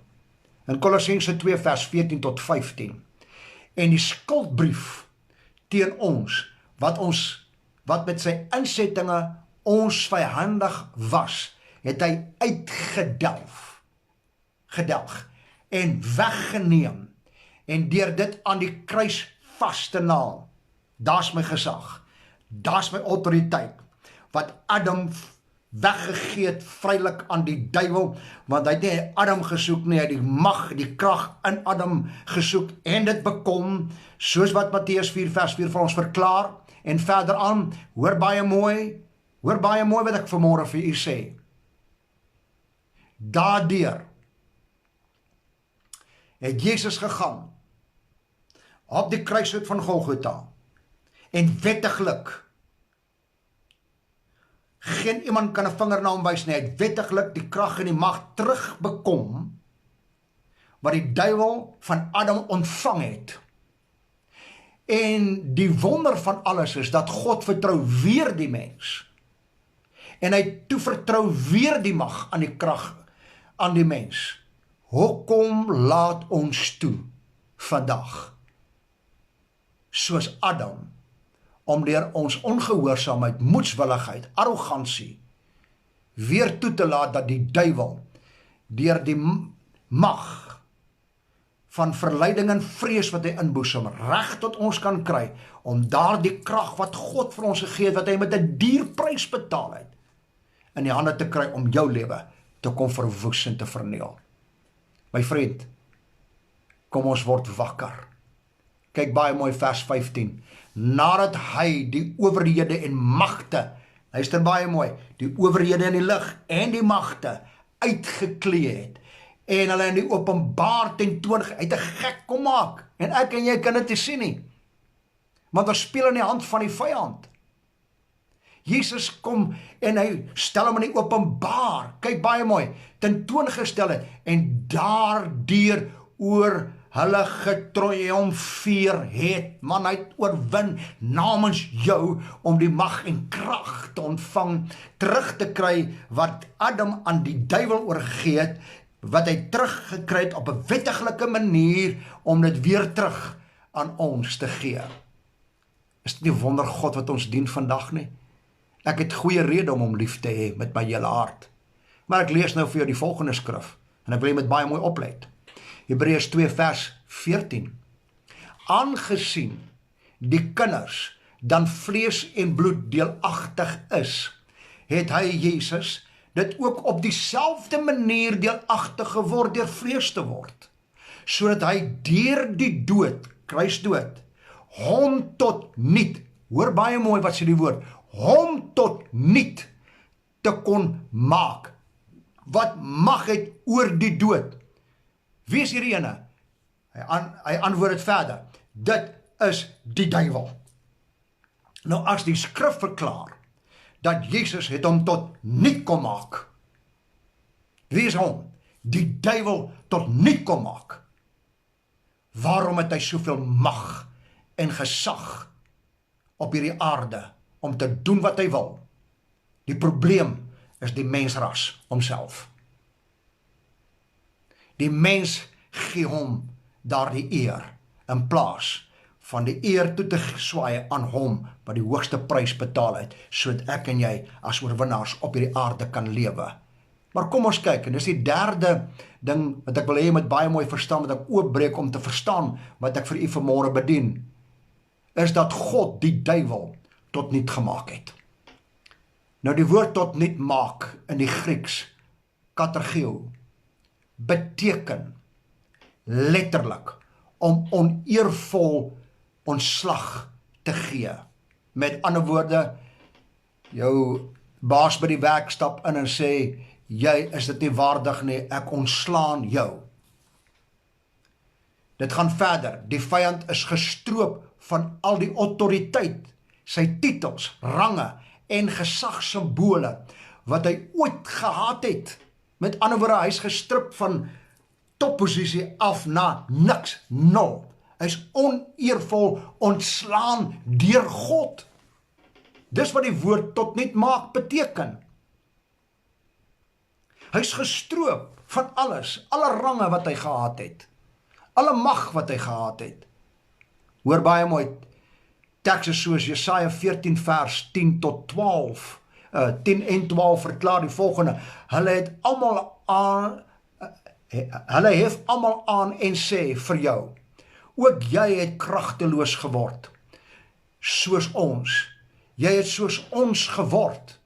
In Kolossense 2 vers 14 tot 15. En die skuldbrief teen ons, wat wat met sy insettinge ons vyhandig was, het hy gedelg en weggeneem, en deur dit aan die kruis vas te naal. Daar's my gesag, daar's my autoriteit, wat Adam weggegee het vrylik aan die duiwel, want hy het nie Adam gesoek nie, hy het die mag, die krag in Adam gesoek, en dit bekom, soos wat Matteus 4 vers 4 vir ons verklaar, en verder aan, hoor baie mooi wat ek vanmôre vir u sê. Daardeur het Jesus gegaan, op die kruishout van Golgotha, en wettiglik, geen iemand kan 'n vinger na hom wys nie, hy het wettiglik die krag en die mag terugbekom, wat die duiwel van Adam ontvang het. En die wonder van alles is, dat God vertrou weer die mens, en hy toevertrou weer die mag aan die krag aan die mens. Hoekom laat ons toe vandag, soos Adam, om deur ons ongehoorsaamheid, moedswilligheid, arrogansie, weer toe te laat dat die duiwel, deur die mag van verleiding en vrees wat hy inboesem, reg tot ons kan kry, om daardie krag wat God vir ons gegee het, wat hy met 'n dierprys betaal het, in die hande te kry om jou lewe te kom verwoes en te verniel. My vriend, kom ons word wakker. Kyk baie mooi vers 15. Nadat hy die owerhede en magte, luister baie mooi, die owerhede in die lig en die magte uitgeklee het, en hulle in die openbaar tentoon, hy het 'n gek kom maak, en ek en jy kan dit nie sien nie, want ons speel in die hand van die vyand. Jesus kom en hy stel hom in die openbaar, kyk baie mooi, tentoongestel het, en daardeur oor hulle getriomfeer het. Man, hy het oorwin namens jou, om die mag en krag te ontvang, terug te kry wat Adam aan die duiwel oorgegee het, wat hy teruggekry het op 'n wettiglike manier, om dit weer terug aan ons te gee. Is dit nie wonder God wat ons dien vandag nie? Ek het goeie rede om hom lief te hê met my hele hart. Maar ek lees nou vir jou die volgende skrif, en ek wil jy met baie mooi oplet. Hebreërs 2 vers 14. Aangesien die kinders dan vlees en bloed deelagtig is, het hy Jezus dit ook op dieselfde manier deelagtig geword deur vlees te word, sodat hy deur die dood, kruisdood, hom tot niet, hoor baie mooi wat sê die woord, hom tot niet te kon maak. Wat mag het oor die dood? Wie is hierdie ene? Hy antwoord het verder. Dit is die duiwel. Nou as die skrif verklaar, dat Jesus het hom tot niet kom maak. Wie is hom? Die duiwel tot niet kom maak. Waarom het hy soveel mag en gesag op hierdie aarde, om te doen wat hy wil? Die probleem is die mensras homself. Die mens gee hom daar die eer, in plaas van die eer toe te swaai aan hom, wat die hoogste prys betaal het, sodat ek en jy as oorwinnaars op hierdie aarde kan lewe. Maar kom ons kyk, en dis die derde ding wat ek wil hê met baie mooi verstaan, wat ek oopbreek om te verstaan, wat ek vir u vanmôre bedien, is dat God die duiwel tot niet gemaak het. Nou die woord tot niet maak in die Grieks, katergeo, beteken letterlik om oneervol ontslag te gee. Met ander woorde, jou baas by die werk stap in en sê, jy is dit nie waardig nie, ek ontslaan jou. Dit gaan verder, die vyand is gestroop van al die autoriteit, sy titels, range en gesagssymbole, wat hy ooit gehad het. Met ander woorde, hy is gestrip van topposisie af na niks, nul. Hy is oneervol ontslaan deur God. Dis wat die woord tot niet maak beteken. Hy is gestroop van alles, alle range wat hy gehad het, alle mag wat hy gehad het. Hoor baie mooi, tekste soos Jesaja 14 vers 10 tot 12, 10 en 12 verklaar die volgende: hulle het almal aan, hulle hef almal aan en sê vir jou, ook jy het kragteloos geword, soos ons. Jy het soos ons geword.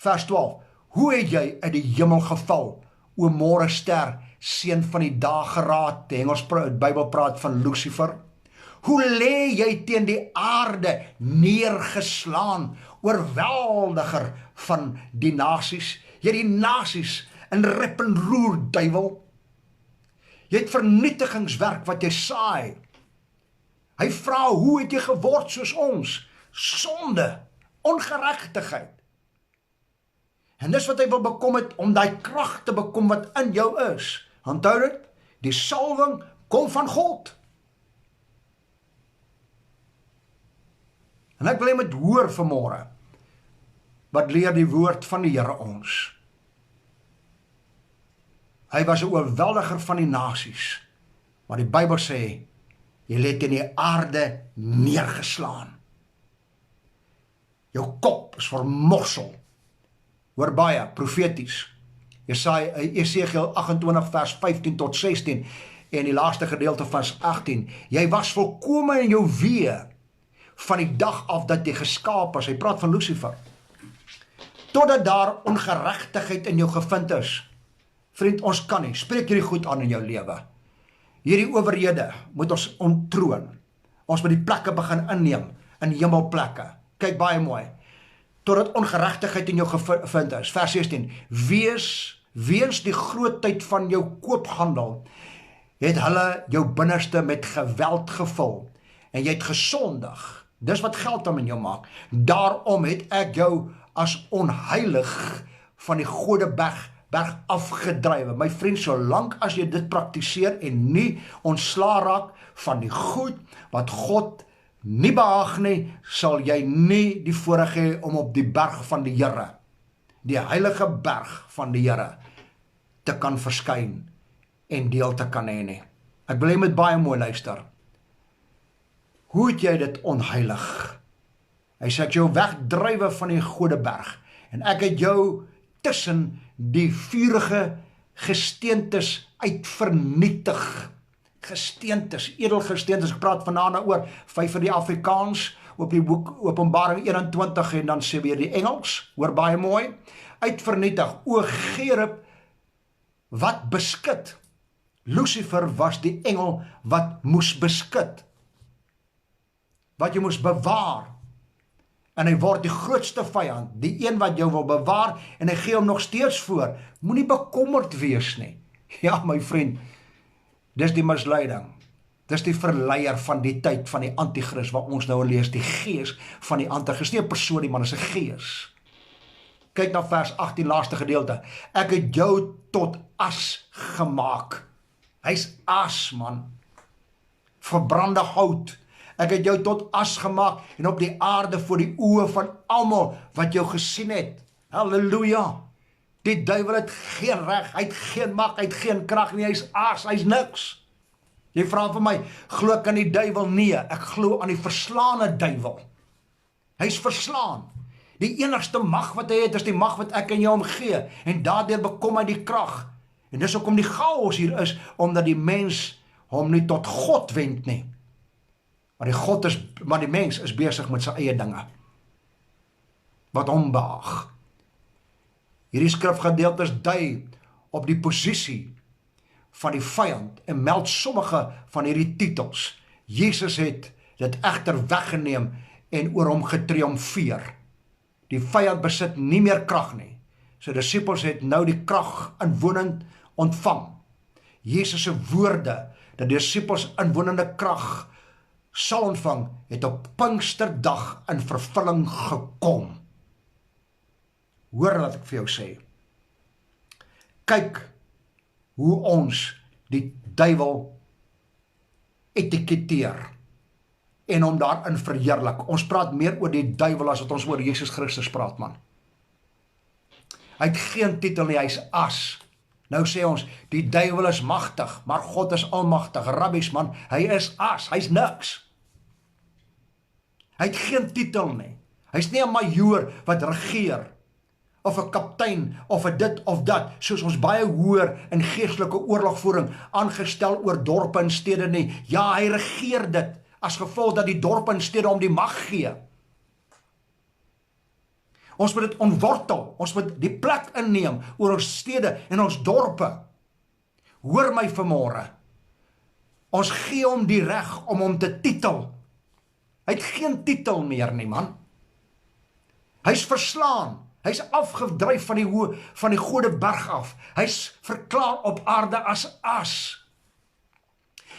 Vers 12, hoe het jy uit die hemel geval, o môrester, seun van die dageraad? Die Engels Bybel praat van Lucifer. Hoe lê jy teen die aarde neergeslaan, oorweldiger van die nasies? Jy het die nasies in rep en roer, duiwel. Jy het vernietigingswerk wat jy saai. Hy vra, hoe het jy geword soos ons? Sonde, ongeregtigheid. En dis wat hy wil bekom het, om die krag te bekom wat in jou is. Onthou dit, die salwing kom van God. En ek wil jy met hoor vanmôre, wat leer die woord van die Here ons. Hy was 'n oorweldiger van die nasies, maar die Bybel sê, jy lê in die aarde neergeslaan. Jou kop is vermorsel. Hoor baie, profeties. Esegiel 28 vers 15 tot 16 en die laaste gedeelte vers 18. Jy was volkome in jou wee van die dag af dat jy geskaap is. Hy praat van Lucifer. Totdat daar ongeregtigheid in jou gevind is. Vriend, ons kan nie. Spreek hierdie goed aan in jou lewe. Hierdie owerhede moet ons onttroon. Ons moet die plekke begin inneem in hemelplekke. Kyk baie mooi. Totdat ongeregtigheid in jou gevind is. Vers 16. Weens die grootheid van jou koophandel, het hulle jou binneste met geweld gevul, en jy het gesondig. Dis wat geld in jou maak. Daarom het ek jou as onheilig van die Godeberg afgedrywe. My vriend, solank as jy dit praktiseer en nie ontslaa raak van die goed wat God nie behaag nie, sal jy nie die voorreg hê om op die berg van die Here, die heilige berg van die Here, te kan verskyn en deel te kan hê nie. Ek wil jy met baie mooi luister. Hoe het jy dit onheilig? Hy sê ek jou wegdrywe van die Godeberg, en ek het jou tussen die vurige gesteentes uit vernietig. Gesteentes, edelgesteentes, ek praat vanaand oor 5 vir die Afrikaans, op die boek Openbaring 21, en dan sê weer die Engels, hoor baie mooi, uitvernietig, o Gerub, wat beskit. Lucifer was die engel wat moes beskit, wat jy moes bewaar, en hy word die grootste vyand, die een wat jou wil bewaar, en hy gee hom nog steeds voor. Moenie bekommerd wees nie. Ja, my vriend, dis die misleiding. Dis die verleier van die tyd van die antichrist, wat ons nou lees, die gees van die antichrist, nie 'n persoon nie, maar is 'n gees. Kyk na vers 18, laaste gedeelte. Ek het jou tot as gemaak. Hy's as, man. Verbrande hout. Ek het jou tot as gemaak en op die aarde voor die oë van almal wat jou gesien het. Halleluja. Die duiwel het geen reg, hy het geen mag, hy het geen krag nie, hy's as, hy's niks. Jy vra vir my, glo ek aan die duiwel? Nee, ek glo aan die verslaane duiwel. Hy's verslaan. Die enigste mag wat hy het, is die mag wat ek en jou hom gee, en daardeur bekom hy die krag. En dis hoekom die chaos hier is, omdat die mens hom nie tot God wend nie. Maar die mens is besig met sy eie dinge, wat hom behaag. Hierdie skrifgedeeltes dui op die posisie van die vyand en meld sommige van hierdie titels. Jesus het dit egter weggeneem en oor hom getriomfeer. Die vyand besit nie meer krag nie. Sy disippels het nou die krag inwonend ontvang. Jesus se woorde dat die disippels inwonende krag sal ontvang, het op Pinksterdag in vervulling gekom. Hoor wat ek vir jou sê. Kyk hoe ons die duiwel etiketeer en hom daarin verheerlik. Ons praat meer oor die duiwel as wat ons oor Jesus Christus praat, man. Hy het geen titel nie, hy is as. Nou sê ons, die duiwel is magtig, maar God is almagtig. Rabbies, man, hy is as, hy is niks. Hy het geen titel nie. Hy's nie 'n majoor wat regeer, of 'n kaptein, of 'n dit of dat, soos ons baie hoor in geestelike oorlogvoering, aangestel oor dorpe en stede nie. Ja, hy regeer dit, as gevolg dat die dorpe en stede hom die mag gee. Ons moet dit ontwortel, ons moet die plek inneem oor ons stede en ons dorpe. Hoor my vanmôre, ons gee hom die reg om hom te titel. Hy het geen titel meer nie, man. Hy's verslaan, hy's afgedryf van die gode berg af. Hy's verklaar op aarde as as.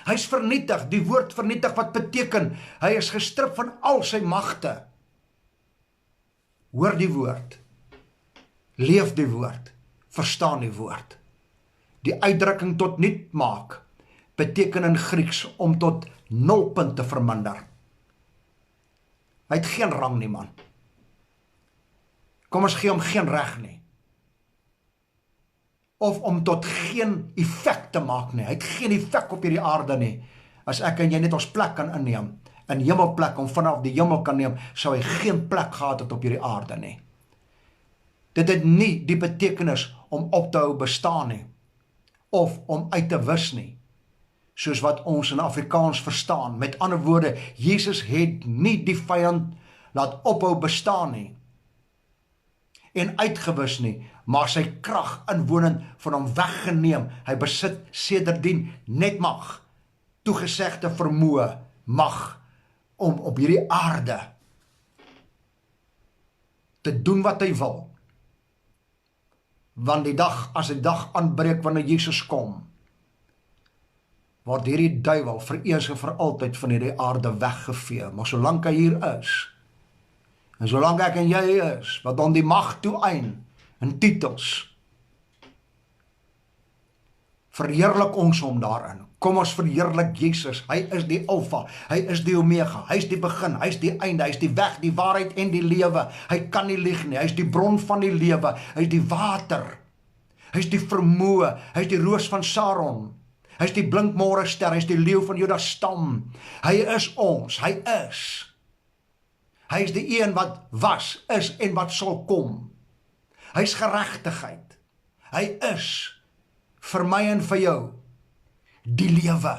Hy's vernietig, die woord vernietig wat beteken, hy is gestrip van al sy magte. Hoor die woord, leef die woord, verstaan die woord. Die uitdrukking tot niet maak, beteken in Grieks om tot nulpunt te verminder. Hy het geen rang nie, man. Kom ons gee hom geen reg nie. Of om tot geen effek te maak nie. Hy het geen effek op hierdie aarde nie. As ek en jy net ons plek kan inneem, in hemelplek, om vanaf die hemel kan neem, sou hy geen plek gehad het op hierdie aarde nie. Dit het nie die betekenis om op te hou bestaan nie, of om uit te wis nie, soos wat ons in Afrikaans verstaan. Met ander woorde, Jesus het nie die vyand laat ophou bestaan nie, en uitgewis nie, maar sy krag inwonend van hom weggeneem. Hy besit sedertdien net mag, toegesegde vermoë, mag, om op hierdie aarde te doen wat hy wil. Want as die dag aanbreek wanneer Jesus kom, word hierdie duiwel vir eens en vir altyd van hierdie aarde weggevee. Maar solank hy hier is, en solank ek en jy is, wat dan die mag toeëien in titels, verheerlik ons hom daarin. Kom ons verheerlik Jesus. Hy is die Alfa, hy is die Omega, hy is die begin, hy is die einde, hy is die weg, die waarheid en die lewe. Hy kan nie lieg nie, hy is die bron van die lewe, hy is die water, hy is die vermoë, hy is die roos van Saron, hy is die blinkmôre ster, hy is die leeu van Juda stam. Hy is ons, hy is. Hy is die een wat was, is en wat sal kom. Hy is geregtigheid. Hy is vir my en vir jou die lewe.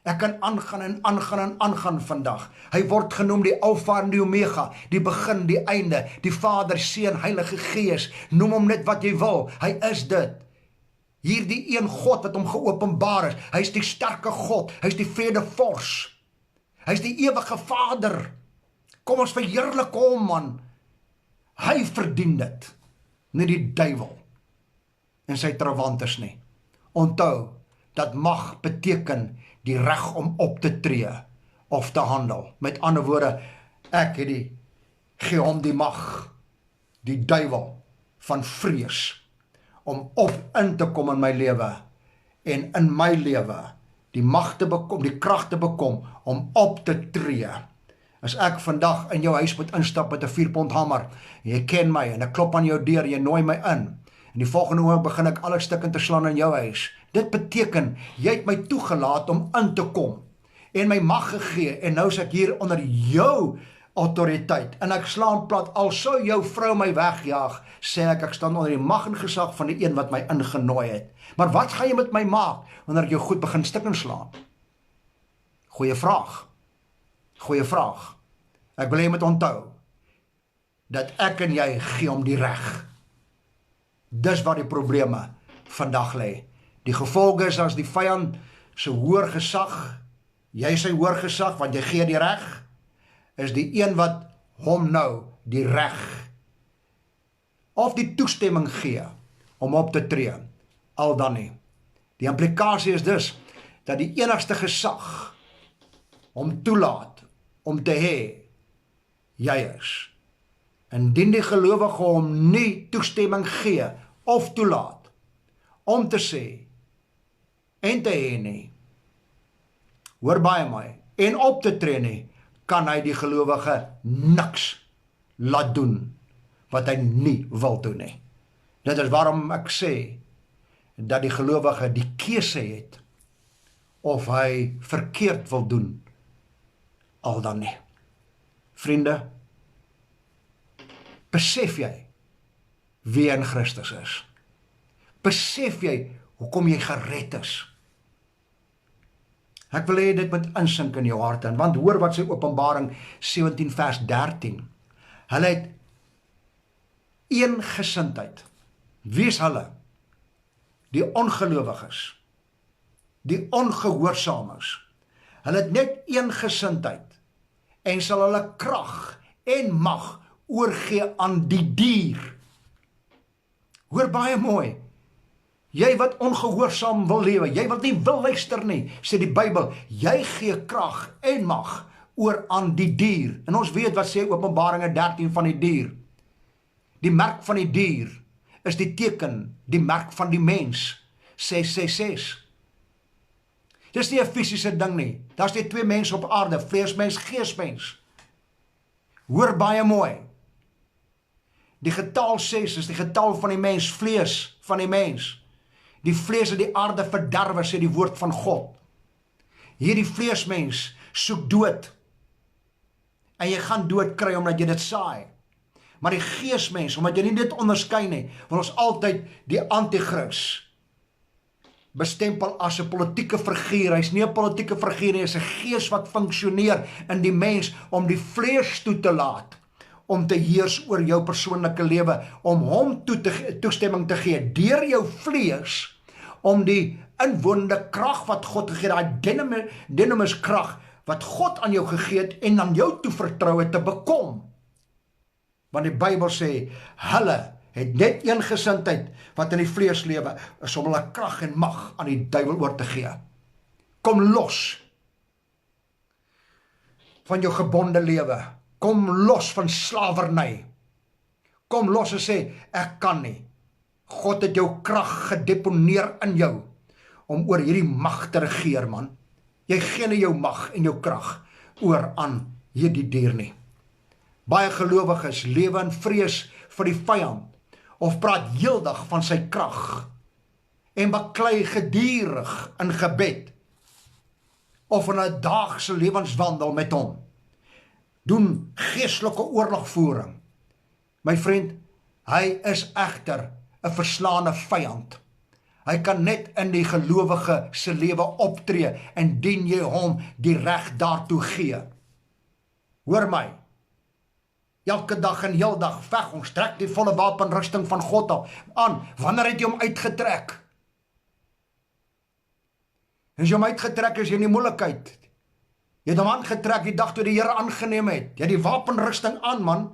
Ek kan aangaan en aangaan en aangaan vandag. Hy word genoem die Alfa en die Omega, die begin, die einde, die Vader, Seun, Heilige Gees. Noem hom net wat jy wil. Hy is dit. Hierdie een God wat hom geopenbaar is. Hy is die sterke God. Hy is die vredevors. Hy is die ewige Vader. Kom ons verheerlik hom, man. Hy verdien dit. Nie die duiwel en sy trawantes nie. Onthou, dat mag beteken die reg om op te tree of te handel. Met ander woorde, ek gee hom die mag, die duiwel van vrees, om op in te kom in my lewe, en in my lewe die mag te bekom, die krag te bekom, om op te tree. As ek vandag in jou huis moet instap met 'n 4-pond hamer, jy ken my, en ek klop aan jou deur, jy nooi my in, en die volgende oomblik begin ek alle stukken te slaan in jou huis. Dit beteken, jy het my toegelaat om in te kom, en my mag gegee, en nou is ek hier onder jou autoriteit, en ek slaan plat, al sou jou vrou my wegjaag, sê ek staan onder die mag en gesag van die een wat my ingenooi het. Maar wat gaan jy met my maak, wanneer ek jou goed begin stukken slaan? Goeie vraag. Goeie vraag. Ek wil jy moet onthou, dat ek en jy gee om die reg. Dis waar die probleme vandag lê. Die gevolg is as die vyand sy hoër gesag, jy sy hoër gesag, want jy gee die reg, is die een wat hom nou die reg, of die toestemming gee, om op te tree, al dan nie. Die implikasie is dus, dat die enigste gesag, hom toelaat, om te hê, jy is. Indien die gelowige hom nie toestemming gee, of toelaat, om te sê, en te hê nie, hoor baie my, en op te tree nie, kan hy die gelowige niks laat doen, wat hy nie wil doen nie. Dit is waarom ek sê, dat die gelowige die keuse het, of hy verkeerd wil doen, al dan nie. Vriende, besef jy wie jy in Christus is? Besef jy hoekom jy gered is? Ek wil hê dit moet insink in jou hart, want hoor wat sê Openbaring 17 vers 13. Hulle het een gesindheid. Wie is hulle? Die ongelowiges, die ongehoorsames. Hulle het net een gesindheid en sal hulle krag en mag oorgee aan die dier. Hoor baie mooi. Jy wat ongehoorsaam wil lewe, jy wat nie wil luister nie, sê die Bybel, jy gee krag en mag oor aan die dier. En ons weet wat sê Openbaringe 13 van die dier. Die merk van die dier is die teken, die merk van die mens, 666. Dis nie 'n fisiese ding nie. Daar's nie twee mense op aarde, vleesmens, geesmens. Hoor baie mooi. Die getal 6 is die getal van die mens, vlees van die mens. Die vlees het die aarde verderwe, sê die woord van God. Hierdie vleesmens soek dood. En jy gaan dood kry omdat jy dit saai. Maar die geesmens, omdat jy nie dit onderskei nie, wil ons altyd die anti-kris bestempel as 'n politieke figuur. Hy's nie 'n politieke figuur nie, hy's 'n gees wat funksioneer in die mens om die vlees toe te laat, om te heers oor jou persoonlike lewe, om hom toestemming te gee, deur jou vlees, om die inwonende krag wat God gegee het, daai dynamis krag, wat God aan jou gegee het, en aan jou toe vertrou het te bekom. Want die Bybel sê, hulle het net een gesindheid, wat in die vlees lewe, is om hulle krag en mag aan die duiwel oor te gee. Kom los van jou gebonde lewe. Kom los van slawerny. Kom los en sê, ek kan nie. God het jou krag gedeponeer in jou, om oor hierdie mag te regeer, man. Jy gee nie jou mag en jou krag oor aan hierdie dier nie. Baie gelowiges lewe in vrees vir die vyand, of praat heeldag van sy krag, en baklei gedurig in gebed, of in 'n daagse lewenswandel met hom, doen geestelike oorlogvoering. My vriend, hy is egter 'n verslaane vyand. Hy kan net in die gelowige se lewe optree, en dien jy hom die reg daartoe gee. Hoor my, elke dag en heel dag veg ons, trek die volle wapenrusting van God aan. Wanneer het jy hom uitgetrek? As jy hom uitgetrek is jy in die moeilikheid. Jy het hom aangetrek die dag toe die Here aangeneem het. Jy het die wapenrusting aan, man.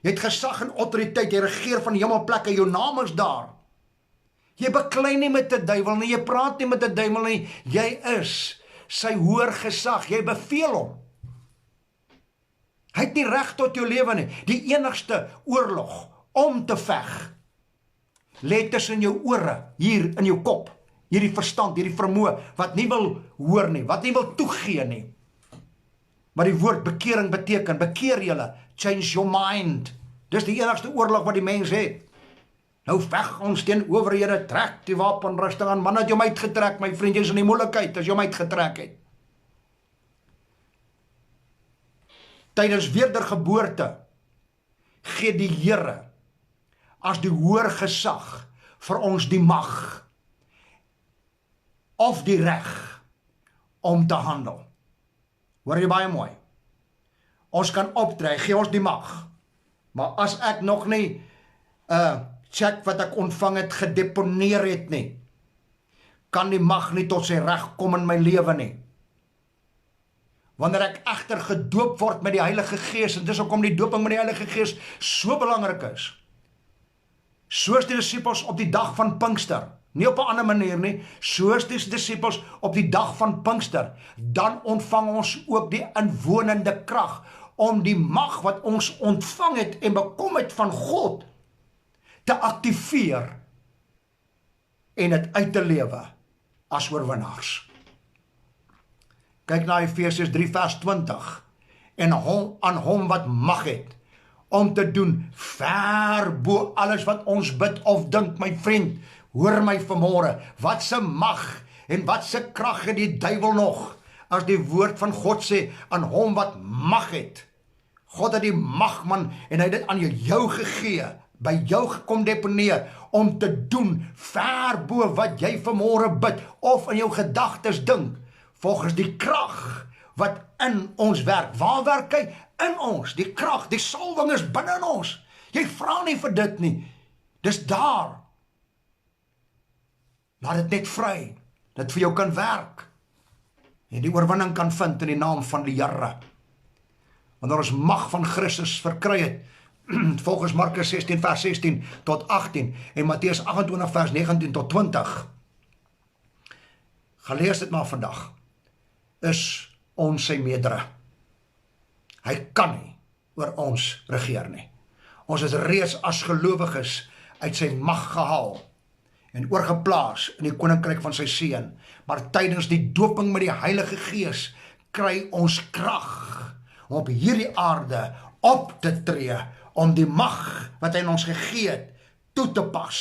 Jy het gesag en autoriteit, jy regeer van die hemelplekke, jou naam is daar. Jy beklei nie met die duiwel nie, jy praat nie met die duiwel nie, jy is sy hoër gesag, jy beveel hom. Hy het nie reg tot jou lewe nie. Die enigste oorlog om te veg lê tussen jou ore, hier in jou kop, hierdie verstand, hierdie vermoë, wat nie wil hoor nie, wat nie wil toegee nie. Maar die woord bekering beteken, bekeer julle, change your mind. Dis die enigste oorlog wat die mens het. Nou veg ons teen owerhede, trek die wapenrusting aan, man het jy hom uitgetrek, my vriend, jy is in die moeilikheid, as jy hom uitgetrek het. Tydens wedergeboorte gee die Here as die hoër gesag vir ons die mag of die reg om te handel. Hoor jy baie mooi? Ons kan optree, gee ons die mag. Maar as ek nog nie check wat ek ontvang het gedeponeer het nie, kan die mag nie tot sy reg kom in my lewe nie. Wanneer ek egter gedoop word met die Heilige Gees, en dis hoekom die doping met die Heilige Gees so belangrik is. Soos die disippels op die dag van Pinkster, nie op 'n ander manier nie, soos die disippels op die dag van Pinkster, dan ontvang ons ook die inwonende krag om die mag wat ons ontvang het en bekom het van God te aktiveer en het uit te lewe as oorwinnaars. Kyk na Efesiërs 3 vers 20, en aan hom wat mag het, om te doen ver bo alles wat ons bid of dink, my vriend, hoor my vanmôre, wat se mag en wat se krag het die duiwel nog, as die woord van God sê, aan hom wat mag het, God het die mag, man, en hy het dit aan jou gegee, by jou gekom deponeer, om te doen, ver bo wat jy vanmôre bid, of in jou gedagtes dink, volgens die krag, wat in ons werk. Waar werk hy? In ons, die krag, die salwing is binne in ons. Jy vra nie vir dit nie, dis daar. Laat dit net vry, dat vir jou kan werk, en die oorwinning kan vind in die naam van die Here. Wanneer ons mag van Christus verkry het, volgens Markus 16 vers 16 tot 18 en Matteus 28 vers 19 tot 20. Gaan lees dit maar vandag. Is ons sy meerdere. Hy kan nie oor ons regeer nie. Ons is reeds as gelowiges uit sy mag gehaal en oorgeplaas in die koninkryk van sy seun. Maar tydens die doping met die Heilige Gees kry ons krag om op hierdie aarde op te tree, om die mag wat hy in ons gegee het, toe te pas,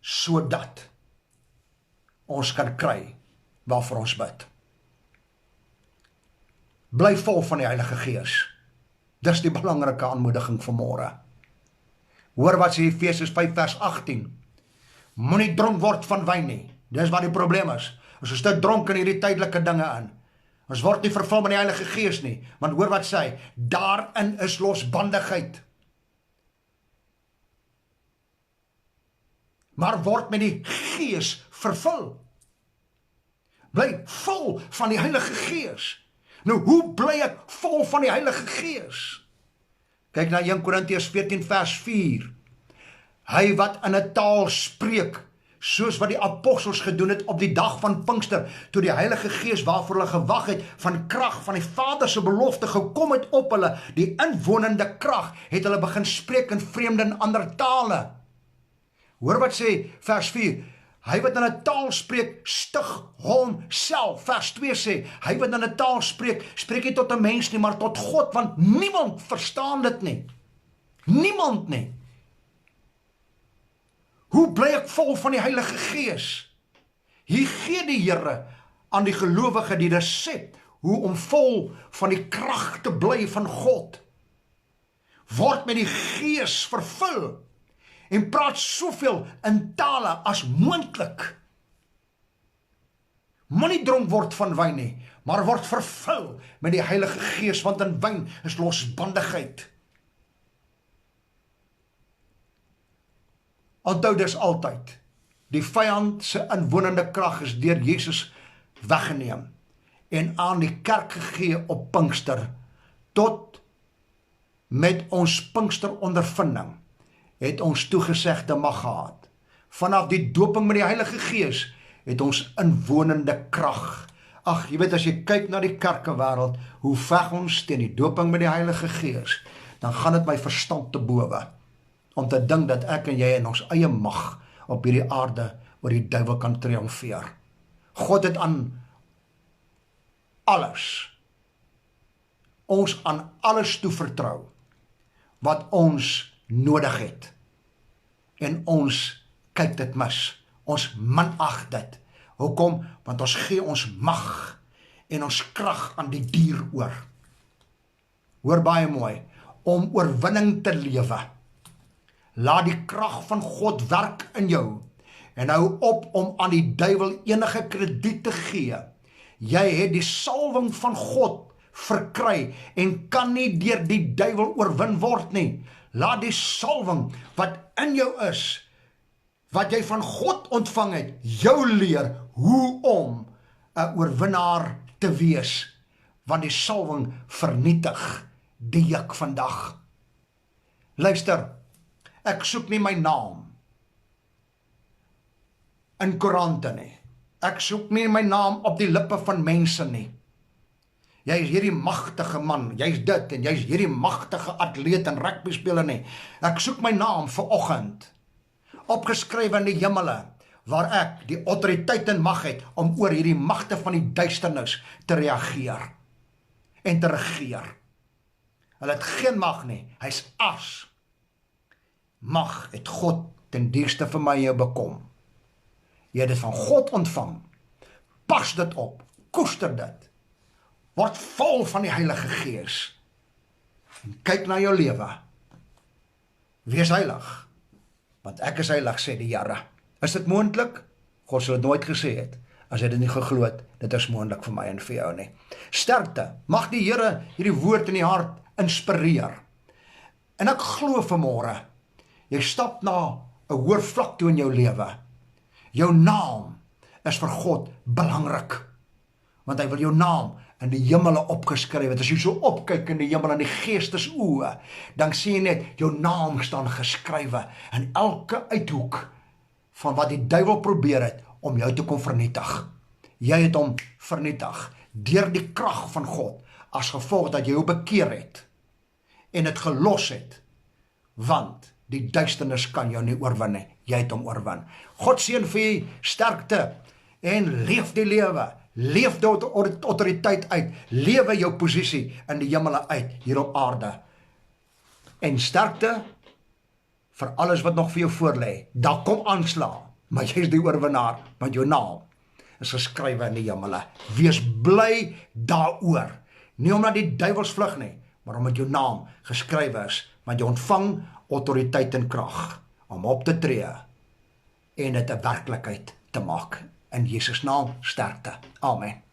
sodat ons kan kry waarvoor ons bid. Bly vol van die Heilige Gees. Dis die belangrike aanmoediging vanmôre. Hoor wat sê Efesiërs 5 vers 18. Moenie dronk word van wyn nie. Dis wat die probleem is. Ons is te dronk in hierdie tydelike dinge in. Ons word nie vervul met die Heilige Gees nie. Want hoor wat sê hy, daarin is losbandigheid. Maar word met die Gees vervul. Bly vol van die Heilige Gees. Nou, hoe bly ek vol van die Heilige Gees? Kyk na 1 Korintiërs 14 vers 4. Hy wat in 'n taal spreek, soos wat die apostels gedoen het op die dag van Pinkster, toe die Heilige Gees waarvoor hulle gewag het, van krag van die Vader se belofte gekom het op hulle, die inwonende krag, het hulle begin spreek in vreemde en ander tale. Hoor wat sê vers 4. Hy wat in 'n taal spreek, stig homself. Vers 2 sê, hy wat in 'n taal spreek, spreek nie tot 'n mens nie, maar tot God, want niemand verstaan dit nie. Niemand nie. Hoe bly ek vol van die Heilige Gees? Hier gee die Here aan die gelowige die resep, hoe om vol van die krag te bly van God. Word met die Gees vervul, en praat soveel in tale as moontlik. Moenie dronk word van wyn nie, maar word vervul met die Heilige Gees, want in wyn is losbandigheid. Onthou dis altyd, die vyand se inwonende krag is deur Jesus weggeneem en aan die kerk gegee op Pinkster, tot met ons Pinkster ondervinding het ons toegezegde mag gehad. Vanaf die doping met die Heilige Gees het ons inwonende krag. Ag, jy weet, as jy kyk na die kerkewêreld, hoe veg ons teen die doping met die Heilige Gees, dan gaan dit my verstand te bowe, om te dink dat ek en jy in ons eie mag op hierdie aarde oor die duiwel kan triomfeer. God het aan alles toevertrou, wat ons nodig het. En ons kyk dit mis. Ons minag dit. Hoekom? Want ons gee ons mag en ons krag aan die dier oor. Hoor baie mooi. Om oorwinning te lewe. Laat die krag van God werk in jou. En hou op om aan die duiwel enige krediet te gee. Jy het die salwing van God verkry en kan nie deur die duiwel oorwin word nie. Laat die salwing wat in jou is, wat jy van God ontvang het, jou leer hoe om 'n oorwinnaar te wees. Want die salwing vernietig die juk vandag. Luister, ek soek nie my naam in koerante nie. Ek soek nie my naam op die lippe van mense nie. Jy is hierdie magtige man, jy is dit, en jy is hierdie magtige atleet en rugbyspeler nie. Ek soek my naam vanoggend, opgeskrywe in die hemele, waar ek die autoriteit en mag het, om oor hierdie magte van die duisternis te reageer, en te regeer. Hulle het geen mag nie, hy is as. Mag het God ten dienste vir my jou bekom. Jy het dit van God ontvang, pas dit op, koester dit, word vol van die Heilige Gees. en kyk na jou lewe. Wees heilig, want ek is heilig, sê die Here. Is dit moontlik? God sal dit nooit gesê het, as hy dit nie geglo het, dit is moontlik vir my en vir jou nie. Sterkte, mag die Here hierdie woord in die hart inspireer. En ek glo vanmôre, jy stap na 'n hoër vlak toe in jou lewe. Jou naam is vir God belangrik, want hy wil jou naam in die hemele opgeskryf het. As jy so opkyk in die hemel in die geestesoë, dan sien jy net, jou naam staan geskrywe in elke uithoek van wat die duiwel probeer het om jou te kom vernietig. Jy het hom vernietig deur die krag van God, as gevolg dat jy jou bekeer het en het gelos het, want die duisternis kan jou nie oorwin nie, jy het hom oorwin. God seën vir jy sterkte en leef die lewe, leef die autoriteit uit, lewe jou posisie in die hemele uit, hier op aarde. En sterkte vir alles wat nog vir jou voorlê. Daar kom aanslag, maar jy is die oorwinnaar, want jou naam is geskrywe in die hemele. Wees bly daaroor, nie omdat die duiwels vlug nie, maar omdat jou naam geskrywe is, want jy ontvang autoriteit en krag om op te tree en dit 'n werklikheid te maak. In Jesus naam sterkte. Amen.